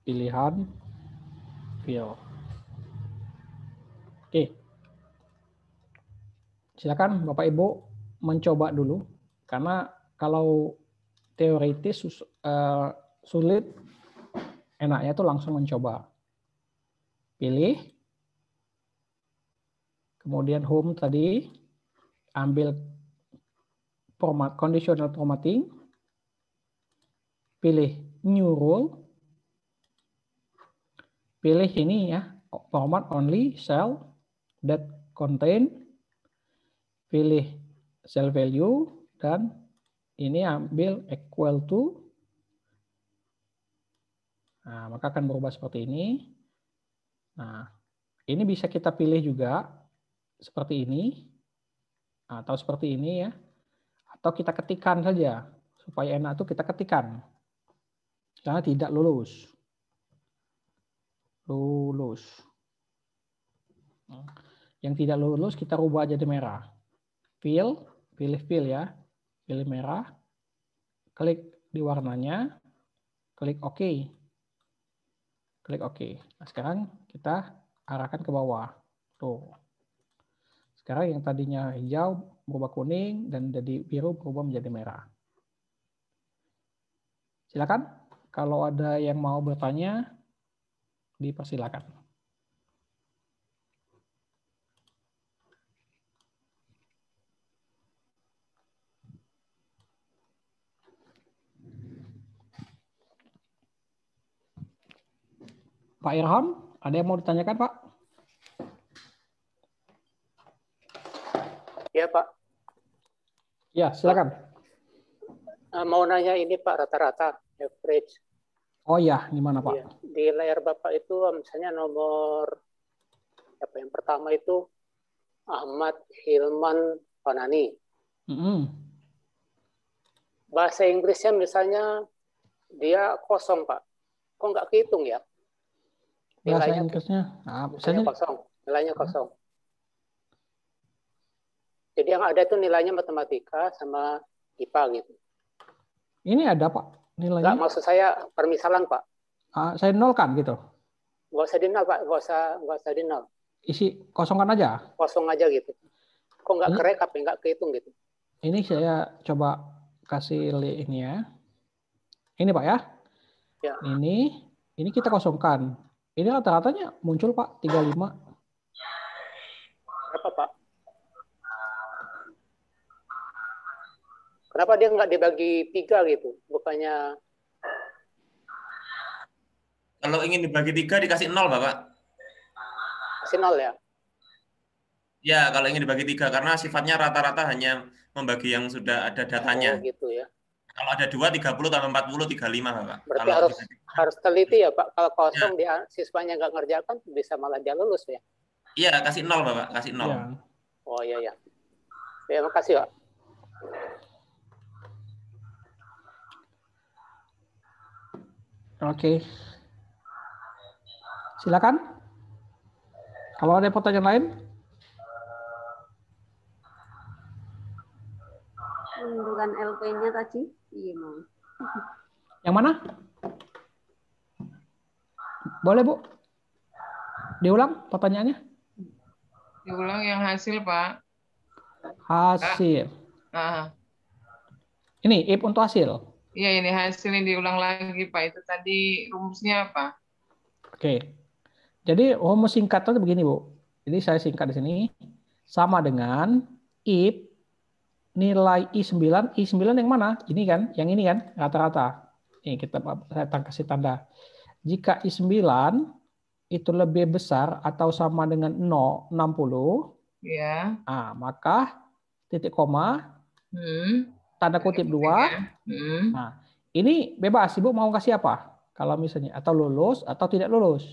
pilihan fill. Oke. Silakan Bapak Ibu mencoba dulu, karena kalau teoritis sulit, enaknya itu langsung mencoba. Pilih, kemudian home tadi, ambil format conditional formatting, pilih new rule, pilih ini ya, format only cell that contain, pilih cell value, dan ini ambil equal to. Nah, maka akan berubah seperti ini. Nah, ini bisa kita pilih juga seperti ini, atau seperti ini ya, atau kita ketikkan saja, supaya enak itu kita ketikkan. Karena tidak lulus. Lulus. Yang tidak lulus kita rubah jadi merah. Fill, pilih fill ya. Pilih merah. Klik di warnanya. Klik OK. Klik OK. Nah, sekarang kita arahkan ke bawah. Tuh. Sekarang yang tadinya hijau berubah kuning dan jadi biru berubah menjadi merah. Silakan. Kalau ada yang mau bertanya, dipersilakan. Pak Irham, ada yang mau ditanyakan, Pak? Ya, Pak. Ya, silakan. Mau nanya ini, Pak, rata-rata average. Oh ya, gimana Pak? Ya, di layar Bapak itu misalnya nomor apa yang pertama itu Ahmad Hilman Fanani. Bahasa Inggrisnya misalnya dia kosong, Pak. Kok nggak kehitung ya? Bahasa Inggrisnya? Nilainya kosong. Nilainya kosong. Jadi yang ada itu nilainya matematika sama IPA gitu. Ini ada Pak nilainya? Nggak, maksud saya permisalan Pak. Saya nolkan gitu? Nggak usah di nol Pak, nggak usah di nol. Isi kosongkan aja? Kosong aja gitu. Kok nggak kerekap ya, nggak kehitung gitu. Ini saya coba kasih ini ya. Ini Pak ya? Ya. Ini kita kosongkan. Ini rata-ratanya muncul Pak 35. Berapa Pak? Kenapa dia nggak dibagi 3 gitu? Bukannya... Kalau ingin dibagi 3 dikasih 0 Bapak. Kasih 0 ya? Ya, kalau ingin dibagi 3 karena sifatnya rata-rata hanya membagi yang sudah ada datanya. Oh gitu ya. Kalau ada 2, 30 tambah 40, 35 Bapak. Berarti kalau harus teliti ya Pak. Kalau kosong ya. Siswanya nggak ngerjakan bisa malah dia lulus ya? Iya, kasih 0 Bapak, kasih 0. Ya. Oh iya ya. Terima kasih Pak. Oke. Silakan. Kalau ada pertanyaan lain? Menentukan LP-nya tadi. Iya, mau. Yang mana? Boleh, Bu? Diulang pertanyaannya? Diulang yang hasil, Pak. Hasil. Ini if untuk hasil. Iya, ini hasilnya diulang lagi, Pak. Itu tadi rumusnya apa? Oke. Jadi rumus singkatnya begini, Bu. Jadi saya singkat di sini. Sama dengan if nilai I9 yang mana? Ini kan, yang ini kan, rata-rata. Ini saya kasih tanda. Jika I9 itu lebih besar atau sama dengan 60, ya. Nah, maka titik koma, tanda kutip 2. Nah, ini bebas, Ibu mau kasih apa? Kalau misalnya atau lulus atau tidak lulus.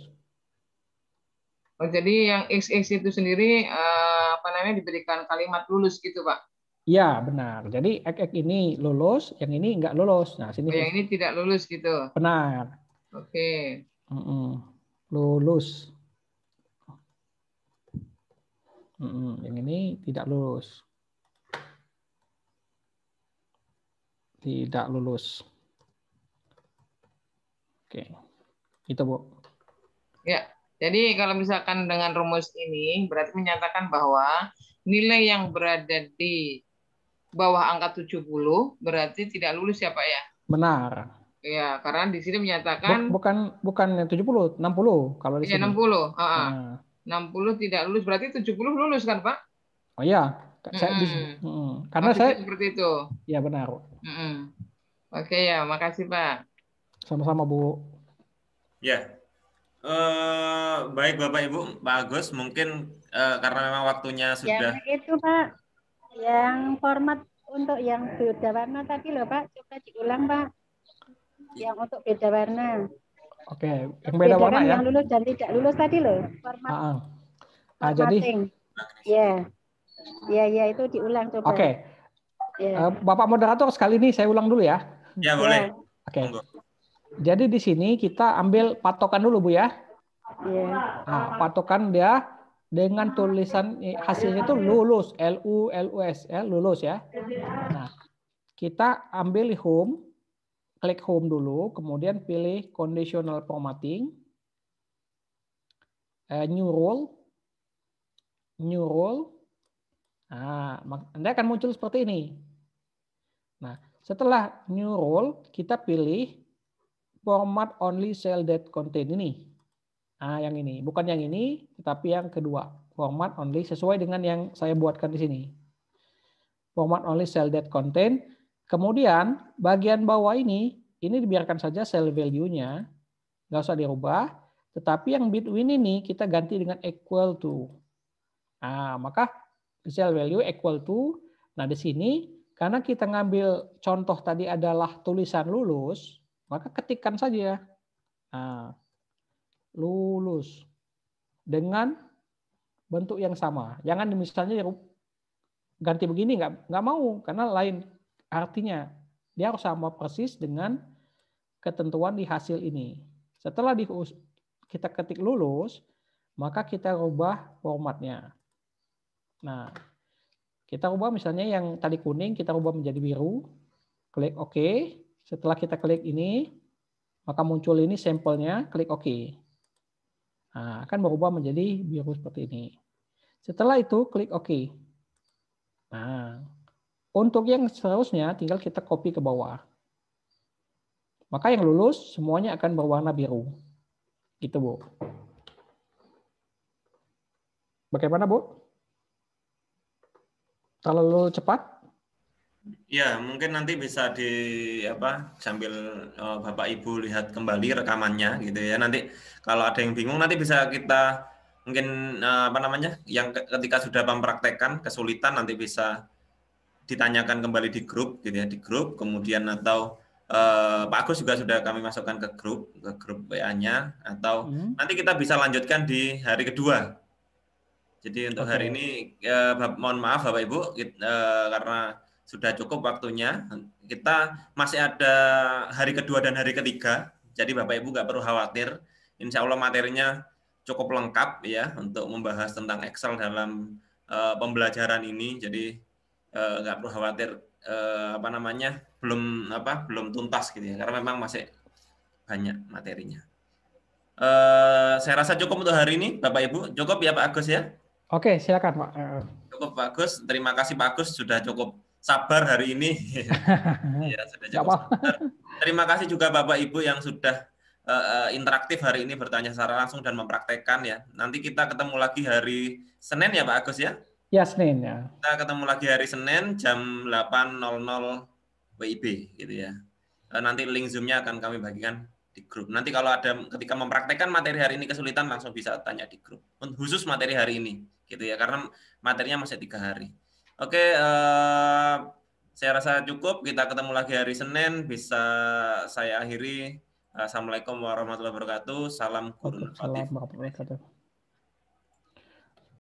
Oh, jadi yang XX itu sendiri apa namanya diberikan kalimat lulus gitu, Pak? Iya, benar. Jadi ek ini lulus, yang ini nggak lulus. Nah, sini. Yang ini tidak lulus gitu. Benar. Oke. Lulus. Yang ini tidak lulus. Tidak lulus. Oke. Itu, Bu. Ya, jadi kalau misalkan dengan rumus ini berarti menyatakan bahwa nilai yang berada di bawah angka 70 berarti tidak lulus ya, Pak ya? Benar. Ya, karena di sini menyatakan bukan 70, 60 kalau di sini. 60. 60 tidak lulus, berarti 70 lulus kan, Pak? Oh iya, karena saya seperti itu. Ya, benar. Oke ya, makasih, Pak. Sama-sama, Bu. Ya. Baik Bapak Ibu, Pak Agus, mungkin karena memang waktunya sudah. Yang itu Pak, yang format untuk yang beda warna tadi loh Pak, coba diulang Pak. Yang untuk beda warna. Oke, yang beda warna ya. Yang lulus dan tidak lulus tadi loh, format. Jadi. Ya itu diulang coba. Oke. Bapak moderator sekali ini saya ulang dulu ya. Ya boleh. Oke. Jadi di sini kita ambil patokan dulu Bu ya. Nah, patokan dia dengan tulisan hasilnya itu lulus, LULUS, lulus ya. Nah, kita ambil home, klik home dulu, kemudian pilih conditional formatting, new role. Nah, Anda akan muncul seperti ini. Nah, setelah new role kita pilih format only cell that contain ini. Nah, yang ini, bukan yang ini, tetapi yang kedua, format only sesuai dengan yang saya buatkan di sini. Format only cell that contain. Kemudian bagian bawah ini dibiarkan saja cell value-nya, nggak usah dirubah. Tetapi yang between ini kita ganti dengan equal to. Nah, maka cell value equal to. Nah, di sini karena kita ngambil contoh tadi adalah tulisan lulus, maka ketikkan saja lulus dengan bentuk yang sama. Jangan misalnya ganti begini, nggak mau karena lain artinya. Dia harus sama persis dengan ketentuan di hasil ini. Setelah kita ketik lulus, maka kita rubah formatnya. Nah, kita rubah misalnya yang tadi kuning kita rubah menjadi biru. Klik OK. Setelah kita klik ini, maka muncul ini sampelnya, klik OK. Nah, akan berubah menjadi biru seperti ini. Setelah itu, klik OK. Nah, untuk yang seterusnya, tinggal kita copy ke bawah. Maka yang lulus, semuanya akan berwarna biru. Gitu, Bu. Bagaimana, Bu? Terlalu cepat? Ya, mungkin nanti bisa sambil Bapak Ibu lihat kembali rekamannya gitu ya. Nanti kalau ada yang bingung nanti bisa kita mungkin yang ketika sudah mempraktekkan kesulitan nanti bisa ditanyakan kembali di grup gitu ya, di grup. Kemudian atau Pak Agus juga sudah kami masukkan ke grup WA-nya atau nanti kita bisa lanjutkan di hari kedua. Jadi untuk hari ini mohon maaf Bapak Ibu karena sudah cukup waktunya. Kita masih ada hari kedua dan hari ketiga. Jadi Bapak Ibu nggak perlu khawatir. Insya Allah materinya cukup lengkap ya untuk membahas tentang Excel dalam pembelajaran ini. Jadi nggak perlu khawatir belum tuntas gitu ya. Karena memang masih banyak materinya. Saya rasa cukup untuk hari ini Bapak Ibu. Cukup ya Pak Agus ya? Oke, silakan Pak. Cukup Pak Agus. Terima kasih Pak Agus sudah cukup sabar hari ini. Ya, sudah cukup sabar. Terima kasih juga Bapak Ibu yang sudah interaktif hari ini bertanya secara langsung dan mempraktekkan ya. Nanti kita ketemu lagi hari Senin ya Pak Agus ya? Ya, Senin ya. Kita ketemu lagi hari Senin jam 8.00 WIB gitu ya. Nanti link Zoom-nya akan kami bagikan di grup. Nanti kalau ada ketika mempraktekkan materi hari ini kesulitan langsung bisa tanya di grup. Khusus materi hari ini gitu ya karena materinya masih 3 hari. Oke, saya rasa cukup. Kita ketemu lagi hari Senin. Bisa saya akhiri. Assalamualaikum warahmatullahi wabarakatuh. Salam Qur'an. Assalamualaikum warahmatullahi wabarakatuh.